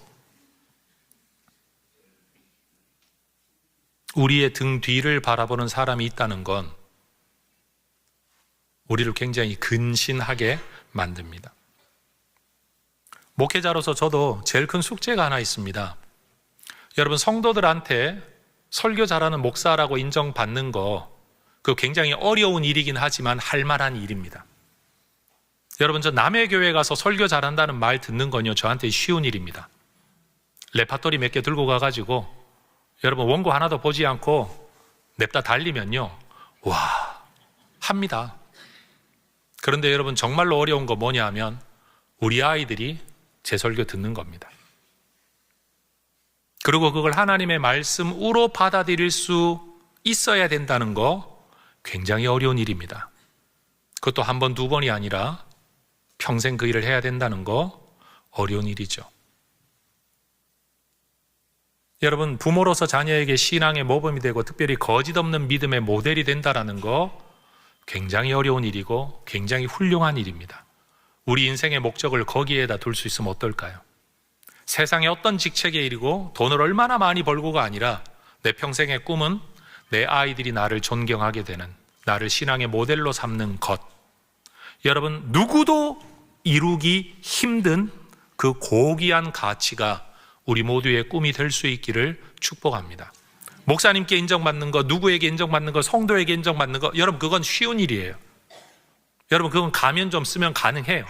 우리의 등 뒤를 바라보는 사람이 있다는 건 우리를 굉장히 근신하게 만듭니다. 목회자로서 저도 제일 큰 숙제가 하나 있습니다. 여러분, 성도들한테 설교 잘하는 목사라고 인정받는 거, 그 굉장히 어려운 일이긴 하지만 할 만한 일입니다. 여러분, 저 남의 교회 가서 설교 잘한다는 말 듣는 건요, 저한테 쉬운 일입니다. 레파토리 몇 개 들고 가가지고 여러분 원고 하나도 보지 않고 냅다 달리면요, 와, 합니다. 그런데 여러분, 정말로 어려운 거 뭐냐 하면 우리 아이들이 제 설교 듣는 겁니다. 그리고 그걸 하나님의 말씀으로 받아들일 수 있어야 된다는 거 굉장히 어려운 일입니다. 그것도 한 번, 두 번이 아니라 평생 그 일을 해야 된다는 거 어려운 일이죠. 여러분, 부모로서 자녀에게 신앙의 모범이 되고 특별히 거짓 없는 믿음의 모델이 된다는 거 굉장히 어려운 일이고 굉장히 훌륭한 일입니다. 우리 인생의 목적을 거기에다 둘 수 있으면 어떨까요? 세상의 어떤 직책의 일이고 돈을 얼마나 많이 벌고가 아니라 내 평생의 꿈은 내 아이들이 나를 존경하게 되는, 나를 신앙의 모델로 삼는 것. 여러분, 누구도 이루기 힘든 그 고귀한 가치가 우리 모두의 꿈이 될 수 있기를 축복합니다. 목사님께 인정받는 거, 누구에게 인정받는 거, 성도에게 인정받는 거, 여러분 그건 쉬운 일이에요. 여러분 그건 가면 좀 쓰면 가능해요.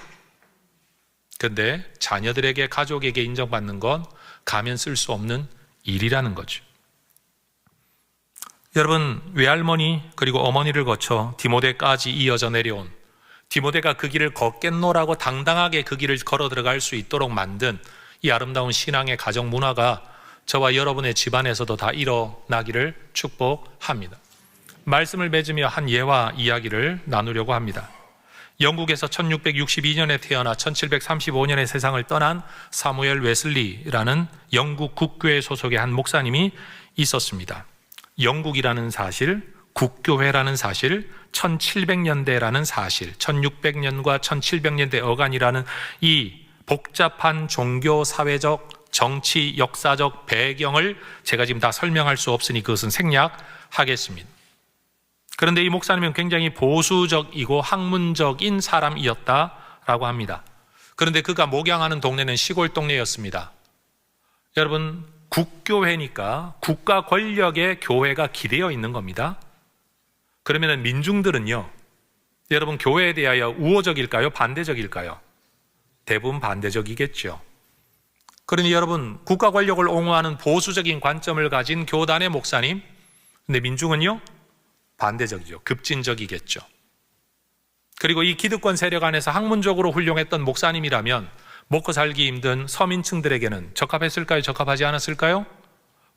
그런데 자녀들에게, 가족에게 인정받는 건 가면 쓸 수 없는 일이라는 거죠. 여러분, 외할머니 그리고 어머니를 거쳐 디모데까지 이어져 내려온, 디모데가 그 길을 걷겠노라고 당당하게 그 길을 걸어 들어갈 수 있도록 만든 이 아름다운 신앙의 가정 문화가 저와 여러분의 집안에서도 다 일어나기를 축복합니다. 말씀을 맺으며 한 예화 이야기를 나누려고 합니다. 영국에서 1662년에 태어나 1735년에 세상을 떠난 사무엘 웨슬리라는 영국 국교회 소속의 한 목사님이 있었습니다. 영국이라는 사실, 국교회라는 사실, 1700년대라는 사실, 1600년과 1700년대 어간이라는 이 복잡한 종교, 사회적, 정치, 역사적 배경을 제가 지금 다 설명할 수 없으니 그것은 생략하겠습니다. 그런데 이 목사님은 굉장히 보수적이고 학문적인 사람이었다라고 합니다. 그런데 그가 목양하는 동네는 시골 동네였습니다. 여러분, 국교회니까 국가 권력의 교회가 기대어 있는 겁니다. 그러면 민중들은요, 여러분 교회에 대하여 우호적일까요? 반대적일까요? 대부분 반대적이겠죠. 그러니 여러분, 국가 권력을 옹호하는 보수적인 관점을 가진 교단의 목사님, 근데 민중은요? 반대적이죠. 급진적이겠죠. 그리고 이 기득권 세력 안에서 학문적으로 훌륭했던 목사님이라면 먹고 살기 힘든 서민층들에게는 적합했을까요? 적합하지 않았을까요?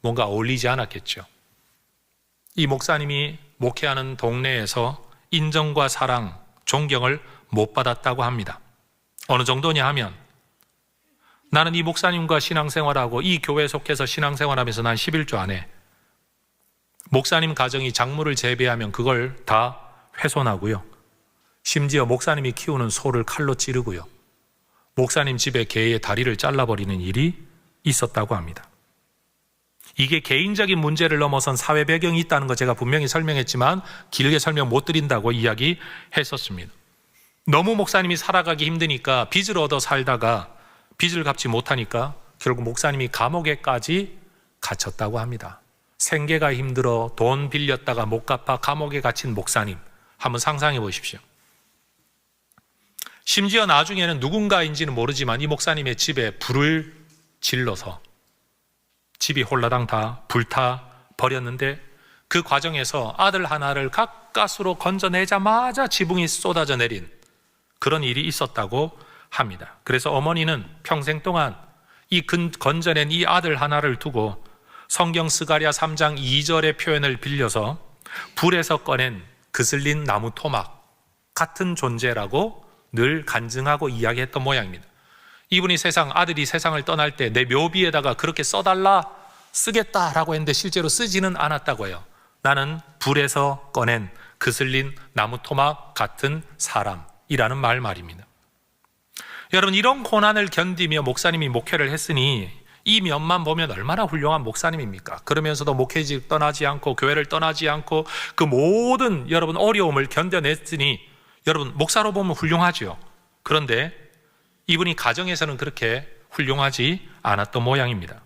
뭔가 어울리지 않았겠죠. 이 목사님이 목회하는 동네에서 인정과 사랑, 존경을 못 받았다고 합니다. 어느 정도냐 하면, 나는 이 목사님과 신앙생활하고 이 교회에 속해서 신앙생활하면서 난 11조 안에 목사님 가정이 작물을 재배하면 그걸 다 훼손하고요, 심지어 목사님이 키우는 소를 칼로 찌르고요, 목사님 집에 개의 다리를 잘라버리는 일이 있었다고 합니다. 이게 개인적인 문제를 넘어선 사회 배경이 있다는 거 제가 분명히 설명했지만 길게 설명 못 드린다고 이야기했었습니다. 너무 목사님이 살아가기 힘드니까 빚을 얻어 살다가 빚을 갚지 못하니까 결국 목사님이 감옥에까지 갇혔다고 합니다. 생계가 힘들어 돈 빌렸다가 못 갚아 감옥에 갇힌 목사님, 한번 상상해 보십시오. 심지어 나중에는 누군가인지는 모르지만 이 목사님의 집에 불을 질러서 집이 홀라당 다 불타 버렸는데, 그 과정에서 아들 하나를 가까스로 건져내자마자 지붕이 쏟아져 내린 그런 일이 있었다고 합니다. 그래서 어머니는 평생 동안 이 건져낸 이 아들 하나를 두고 성경 스가랴 3장 2절의 표현을 빌려서 불에서 꺼낸 그슬린 나무 토막 같은 존재라고 늘 간증하고 이야기했던 모양입니다. 이분이 아들이 세상을 떠날 때 내 묘비에다가 그렇게 써달라, 쓰겠다라고 했는데 실제로 쓰지는 않았다고 해요. 나는 불에서 꺼낸 그슬린 나무 토막 같은 사람이라는 말입니다. 여러분, 이런 고난을 견디며 목사님이 목회를 했으니 이 면만 보면 얼마나 훌륭한 목사님입니까? 그러면서도 목회직 떠나지 않고 교회를 떠나지 않고 그 모든 여러분 어려움을 견뎌냈으니 여러분 목사로 보면 훌륭하죠. 그런데 이분이 가정에서는 그렇게 훌륭하지 않았던 모양입니다.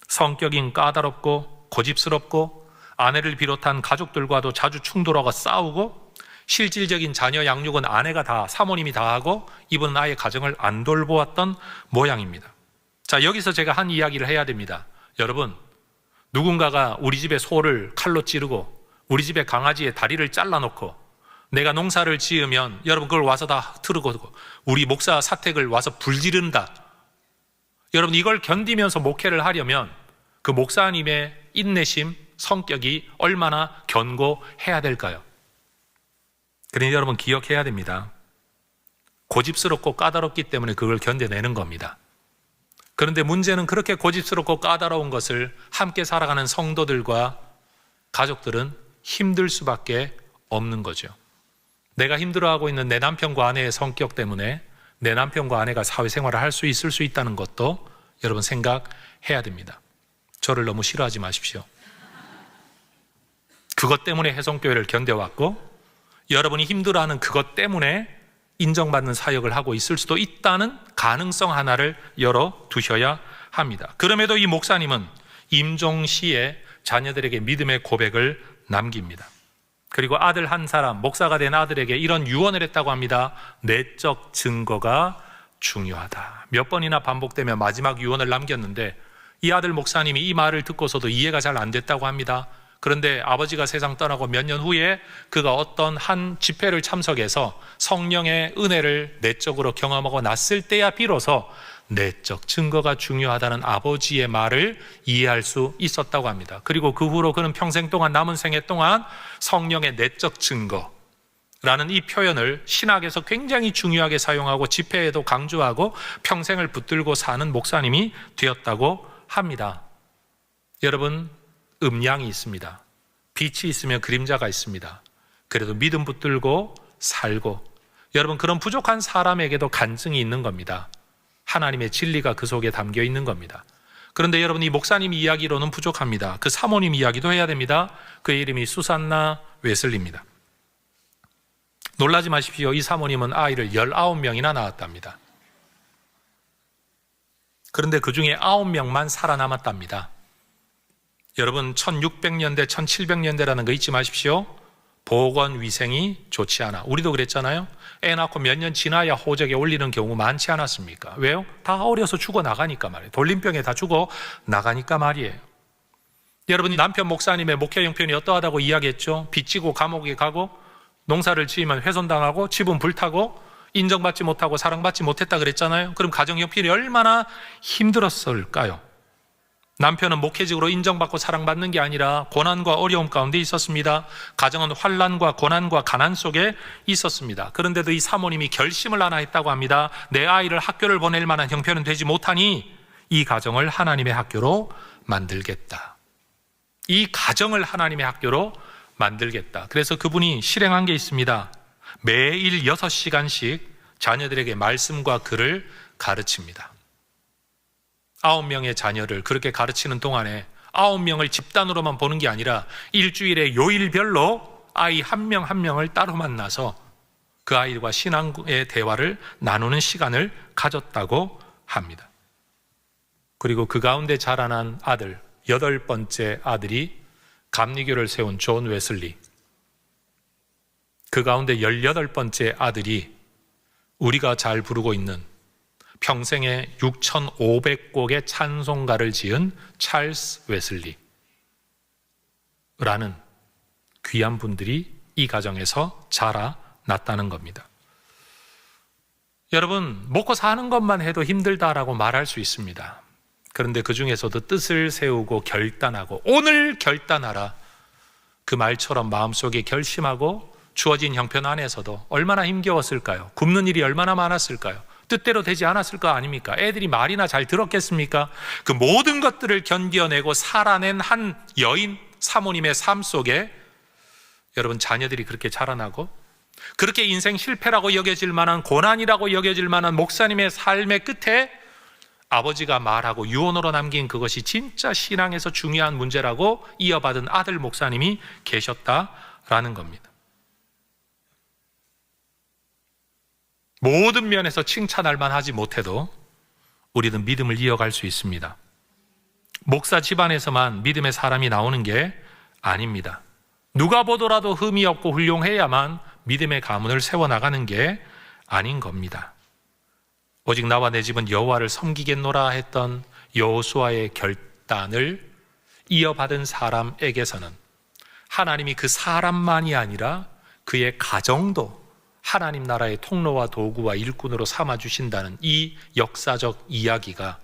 성격인 까다롭고 고집스럽고 아내를 비롯한 가족들과도 자주 충돌하고 싸우고 실질적인 자녀 양육은 아내가 다, 사모님이 다 하고 이분은 아예 가정을 안 돌보았던 모양입니다. 자, 여기서 제가 한 이야기를 해야 됩니다. 여러분, 누군가가 우리 집에 소를 칼로 찌르고 우리 집에 강아지의 다리를 잘라놓고 내가 농사를 지으면 여러분 그걸 와서 다 틀고 우리 목사 사택을 와서 불지른다. 여러분, 이걸 견디면서 목회를 하려면 그 목사님의 인내심, 성격이 얼마나 견고해야 될까요? 그러니 여러분 기억해야 됩니다. 고집스럽고 까다롭기 때문에 그걸 견뎌내는 겁니다. 그런데 문제는 그렇게 고집스럽고 까다로운 것을 함께 살아가는 성도들과 가족들은 힘들 수밖에 없는 거죠. 내가 힘들어하고 있는 내 남편과 아내의 성격 때문에 내 남편과 아내가 사회생활을 할 수 있을 수 있다는 것도 여러분 생각해야 됩니다. 저를 너무 싫어하지 마십시오. 그것 때문에 해성교회를 견뎌왔고 여러분이 힘들어하는 그것 때문에 인정받는 사역을 하고 있을 수도 있다는 가능성 하나를 열어두셔야 합니다. 그럼에도 이 목사님은 임종시에 자녀들에게 믿음의 고백을 남깁니다. 그리고 아들 한 사람, 목사가 된 아들에게 이런 유언을 했다고 합니다. 내적 증거가 중요하다. 몇 번이나 반복되며 마지막 유언을 남겼는데 이 아들 목사님이 이 말을 듣고서도 이해가 잘 안 됐다고 합니다. 그런데 아버지가 세상 떠나고 몇 년 후에 그가 어떤 한 집회를 참석해서 성령의 은혜를 내적으로 경험하고 났을 때야 비로소 내적 증거가 중요하다는 아버지의 말을 이해할 수 있었다고 합니다. 그리고 그 후로 그는 평생 동안, 남은 생애 동안 성령의 내적 증거라는 이 표현을 신학에서 굉장히 중요하게 사용하고 집회에도 강조하고 평생을 붙들고 사는 목사님이 되었다고 합니다. 여러분, 음양이 있습니다. 빛이 있으면 그림자가 있습니다. 그래도 믿음 붙들고 살고, 여러분 그런 부족한 사람에게도 간증이 있는 겁니다. 하나님의 진리가 그 속에 담겨 있는 겁니다. 그런데 여러분, 이 목사님 이야기로는 부족합니다. 그 사모님 이야기도 해야 됩니다. 그의 이름이 수산나 웨슬리입니다. 놀라지 마십시오. 이 사모님은 아이를 19명이나 낳았답니다. 그런데 그 중에 9명만 살아남았답니다. 여러분, 1600년대, 1700년대라는 거 잊지 마십시오. 보건위생이 좋지 않아. 우리도 그랬잖아요. 애 낳고 몇 년 지나야 호적에 올리는 경우 많지 않았습니까? 왜요? 다 어려서 죽어나가니까 말이에요. 돌림병에 다 죽어나가니까 말이에요. 여러분이 남편 목사님의 목회 형편이 어떠하다고 이야기했죠? 빚지고 감옥에 가고 농사를 지으면 훼손당하고 집은 불타고 인정받지 못하고 사랑받지 못했다 그랬잖아요. 그럼 가정 형편이 얼마나 힘들었을까요? 남편은 목회직으로 인정받고 사랑받는 게 아니라 고난과 어려움 가운데 있었습니다. 가정은 환난과 고난과 가난 속에 있었습니다. 그런데도 이 사모님이 결심을 하나 했다고 합니다. 내 아이를 학교를 보낼 만한 형편은 되지 못하니 이 가정을 하나님의 학교로 만들겠다. 이 가정을 하나님의 학교로 만들겠다. 그래서 그분이 실행한 게 있습니다. 매일 6시간씩 자녀들에게 말씀과 글을 가르칩니다. 9명의 자녀를 그렇게 가르치는 동안에 9명을 집단으로만 보는 게 아니라 일주일에 요일별로 아이 한 명 한 명을 따로 만나서 그 아이와 신앙의 대화를 나누는 시간을 가졌다고 합니다. 그리고 그 가운데 자라난 아들, 8번째 아들이 감리교를 세운 존 웨슬리, 그 가운데 18번째 아들이 우리가 잘 부르고 있는 평생에 6,500곡의 찬송가를 지은 찰스 웨슬리라는 귀한 분들이 이 가정에서 자라났다는 겁니다. 여러분, 먹고 사는 것만 해도 힘들다라고 말할 수 있습니다. 그런데 그 중에서도 뜻을 세우고 결단하고 오늘 결단하라, 그 말처럼 마음속에 결심하고 주어진 형편 안에서도 얼마나 힘겨웠을까요? 굶는 일이 얼마나 많았을까요? 뜻대로 되지 않았을 거 아닙니까? 애들이 말이나 잘 들었겠습니까? 그 모든 것들을 견뎌내고 살아낸 한 여인 사모님의 삶 속에 여러분 자녀들이 그렇게 자라나고 그렇게 인생 실패라고 여겨질 만한 고난이라고 여겨질 만한 목사님의 삶의 끝에 아버지가 말하고 유언으로 남긴 그것이 진짜 신앙에서 중요한 문제라고 이어받은 아들 목사님이 계셨다라는 겁니다. 모든 면에서 칭찬할 만하지 못해도 우리는 믿음을 이어갈 수 있습니다. 목사 집안에서만 믿음의 사람이 나오는 게 아닙니다. 누가 보더라도 흠이 없고 훌륭해야만 믿음의 가문을 세워나가는 게 아닌 겁니다. 오직 나와 내 집은 여호와를 섬기겠노라 했던 여호수아의 결단을 이어받은 사람에게서는 하나님이 그 사람만이 아니라 그의 가정도 하나님 나라의 통로와 도구와 일꾼으로 삼아주신다는 이 역사적 이야기가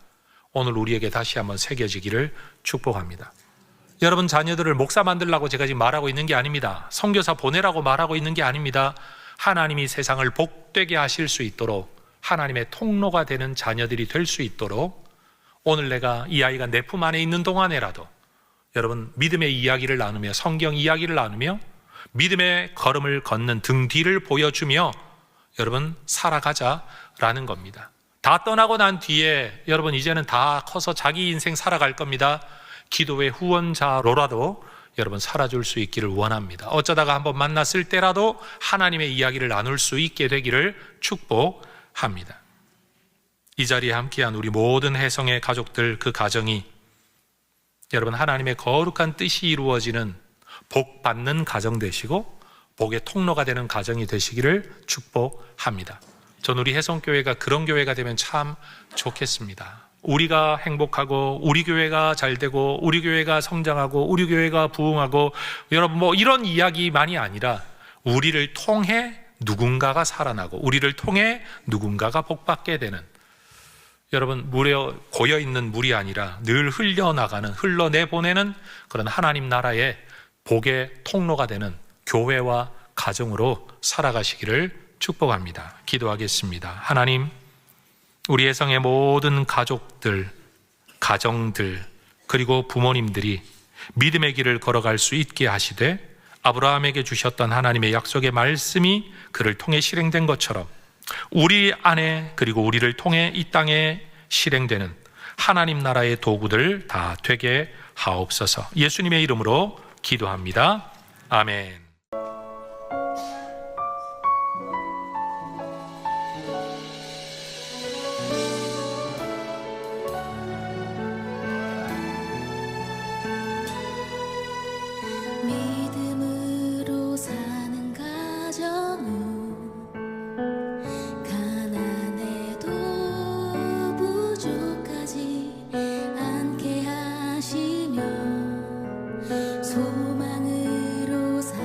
오늘 우리에게 다시 한번 새겨지기를 축복합니다. 여러분 자녀들을 목사 만들라고 제가 지금 말하고 있는 게 아닙니다. 선교사 보내라고 말하고 있는 게 아닙니다. 하나님이 세상을 복되게 하실 수 있도록 하나님의 통로가 되는 자녀들이 될 수 있도록 오늘 내가 이 아이가 내 품 안에 있는 동안에라도 여러분 믿음의 이야기를 나누며 성경 이야기를 나누며 믿음의 걸음을 걷는 등 뒤를 보여주며 여러분 살아가자라는 겁니다. 다 떠나고 난 뒤에 여러분 이제는 다 커서 자기 인생 살아갈 겁니다. 기도의 후원자로라도 여러분 살아줄 수 있기를 원합니다. 어쩌다가 한번 만났을 때라도 하나님의 이야기를 나눌 수 있게 되기를 축복합니다. 이 자리에 함께한 우리 모든 혜성의 가족들, 그 가정이 여러분 하나님의 거룩한 뜻이 이루어지는 복 받는 가정 되시고 복의 통로가 되는 가정이 되시기를 축복합니다. 전 우리 혜성교회가 그런 교회가 되면 참 좋겠습니다. 우리가 행복하고 우리 교회가 잘 되고 우리 교회가 성장하고 우리 교회가 부흥하고 여러분 뭐 이런 이야기만이 아니라 우리를 통해 누군가가 살아나고 우리를 통해 누군가가 복받게 되는 여러분 물에 고여있는 물이 아니라 늘 흘려나가는 흘러내보내는 그런 하나님 나라의 복의 통로가 되는 교회와 가정으로 살아가시기를 축복합니다. 기도하겠습니다. 하나님, 우리 혜성의 모든 가족들, 가정들, 그리고 부모님들이 믿음의 길을 걸어갈 수 있게 하시되 아브라함에게 주셨던 하나님의 약속의 말씀이 그를 통해 실행된 것처럼 우리 안에 그리고 우리를 통해 이 땅에 실행되는 하나님 나라의 도구들 다 되게 하옵소서. 예수님의 이름으로 기도합니다. 아멘. 믿음으로 사는 가정은 가난해도 부족하지 않게 하시며 소망으로 사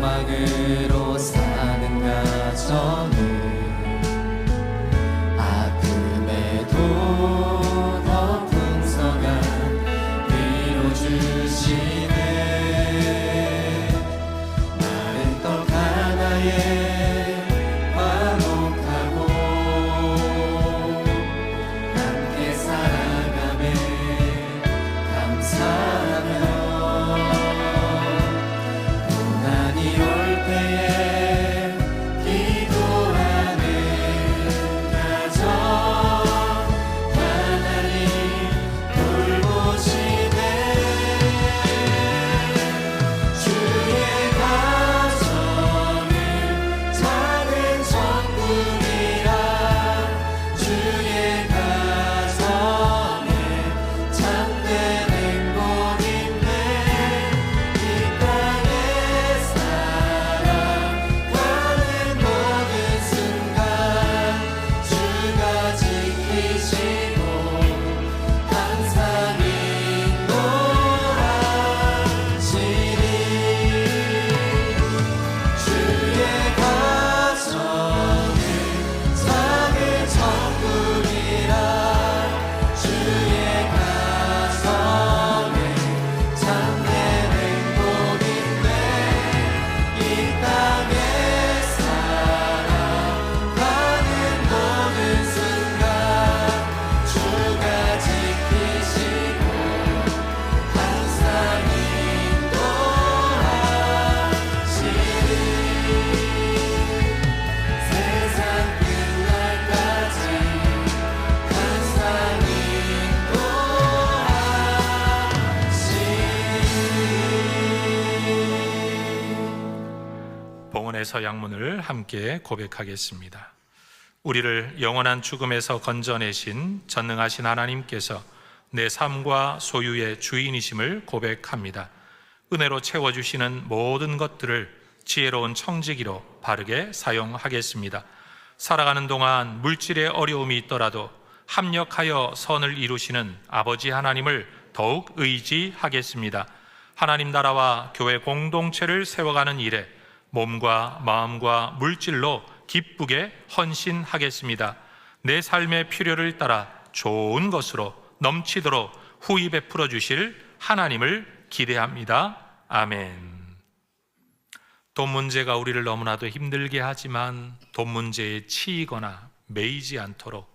소망으로 사는 가정을 아픔에도 더 풍성한 위로 주시네. 마른 떡 하나에 화목하고 함께 살아가며 감사하며 고난이 올 때에 기도하는 가정 하나님 돌보시네. 주의 가정은 작은 천국이라. 주의 가정에 참된 행복 있네. 이 땅에 살아가는 모든 순간 주가 지키시고 항상 인도하시니. 주의 가정은 작은 천국이라. 주의 가정에 참된 행복 있네. 이 땅에 살아가는 모든 순간 주가 지키시고 항상 인도하시니. 세상 끝날까지 항상 인도하시니. 봉헌의 서양문을 함께 고백하겠습니다. 우리를 영원한 죽음에서 건져내신 전능하신 하나님께서 내 삶과 소유의 주인이심을 고백합니다. 은혜로 채워주시는 모든 것들을 지혜로운 청지기로 바르게 사용하겠습니다. 살아가는 동안 물질의 어려움이 있더라도 합력하여 선을 이루시는 아버지 하나님을 더욱 의지하겠습니다. 하나님 나라와 교회 공동체를 세워가는 일에 몸과 마음과 물질로 기쁘게 헌신하겠습니다. 내 삶의 필요를 따라 좋은 것으로 넘치도록 후히 베풀어 주실 하나님을 기대합니다. 아멘. 돈 문제가 우리를 너무나도 힘들게 하지만 돈 문제에 치이거나 매이지 않도록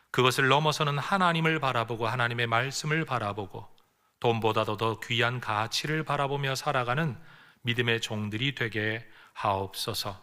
그것을 넘어서는 하나님을 바라보고 하나님의 말씀을 바라보고 돈보다도 더 귀한 가치를 바라보며 살아가는 믿음의 종들이 되게 하옵소서.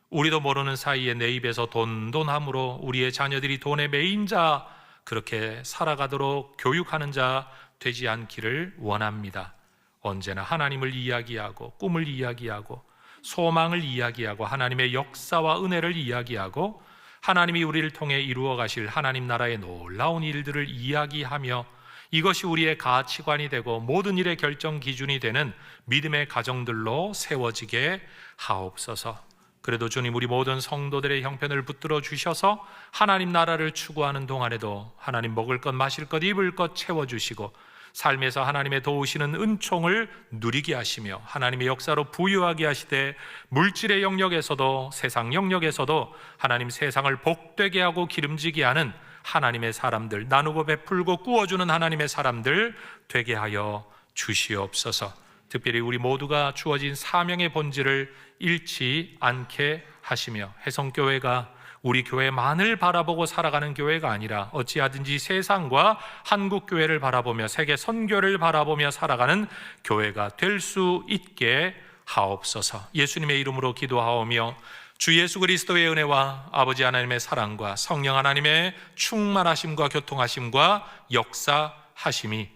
우리도 모르는 사이에 내 입에서 돈돈함으로 우리의 자녀들이 돈에 매인 자, 그렇게 살아가도록 교육하는 자 되지 않기를 원합니다. 언제나 하나님을 이야기하고 꿈을 이야기하고 소망을 이야기하고 하나님의 역사와 은혜를 이야기하고 하나님이 우리를 통해 이루어 가실 하나님 나라의 놀라운 일들을 이야기하며 이것이 우리의 가치관이 되고 모든 일의 결정 기준이 되는 믿음의 가정들로 세워지게 하옵소서. 그래도 주님, 우리 모든 성도들의 형편을 붙들어 주셔서 하나님 나라를 추구하는 동안에도 하나님 먹을 것, 마실 것, 입을 것 채워주시고 삶에서 하나님의 도우시는 은총을 누리게 하시며 하나님의 역사로 부유하게 하시되 물질의 영역에서도 세상 영역에서도 하나님 세상을 복되게 하고 기름지게 하는 하나님의 사람들, 나누고 베풀고 꾸어주는 하나님의 사람들 되게 하여 주시옵소서. 특별히 우리 모두가 주어진 사명의 본질을 잃지 않게 하시며 혜성교회가 우리 교회만을 바라보고 살아가는 교회가 아니라 어찌하든지 세상과 한국교회를 바라보며 세계 선교를 바라보며 살아가는 교회가 될 수 있게 하옵소서. 예수님의 이름으로 기도하오며 주 예수 그리스도의 은혜와 아버지 하나님의 사랑과 성령 하나님의 충만하심과 교통하심과 역사하심이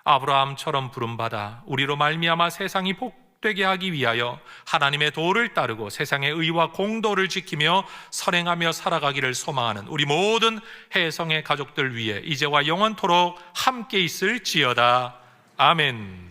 아브라함처럼 부름받아 우리로 말미암아 세상이 복되게 하기 위하여 하나님의 도를 따르고 세상의 의와 공도를 지키며 선행하며 살아가기를 소망하는 우리 모든 혜성의 가족들 위해 이제와 영원토록 함께 있을지어다. 아멘.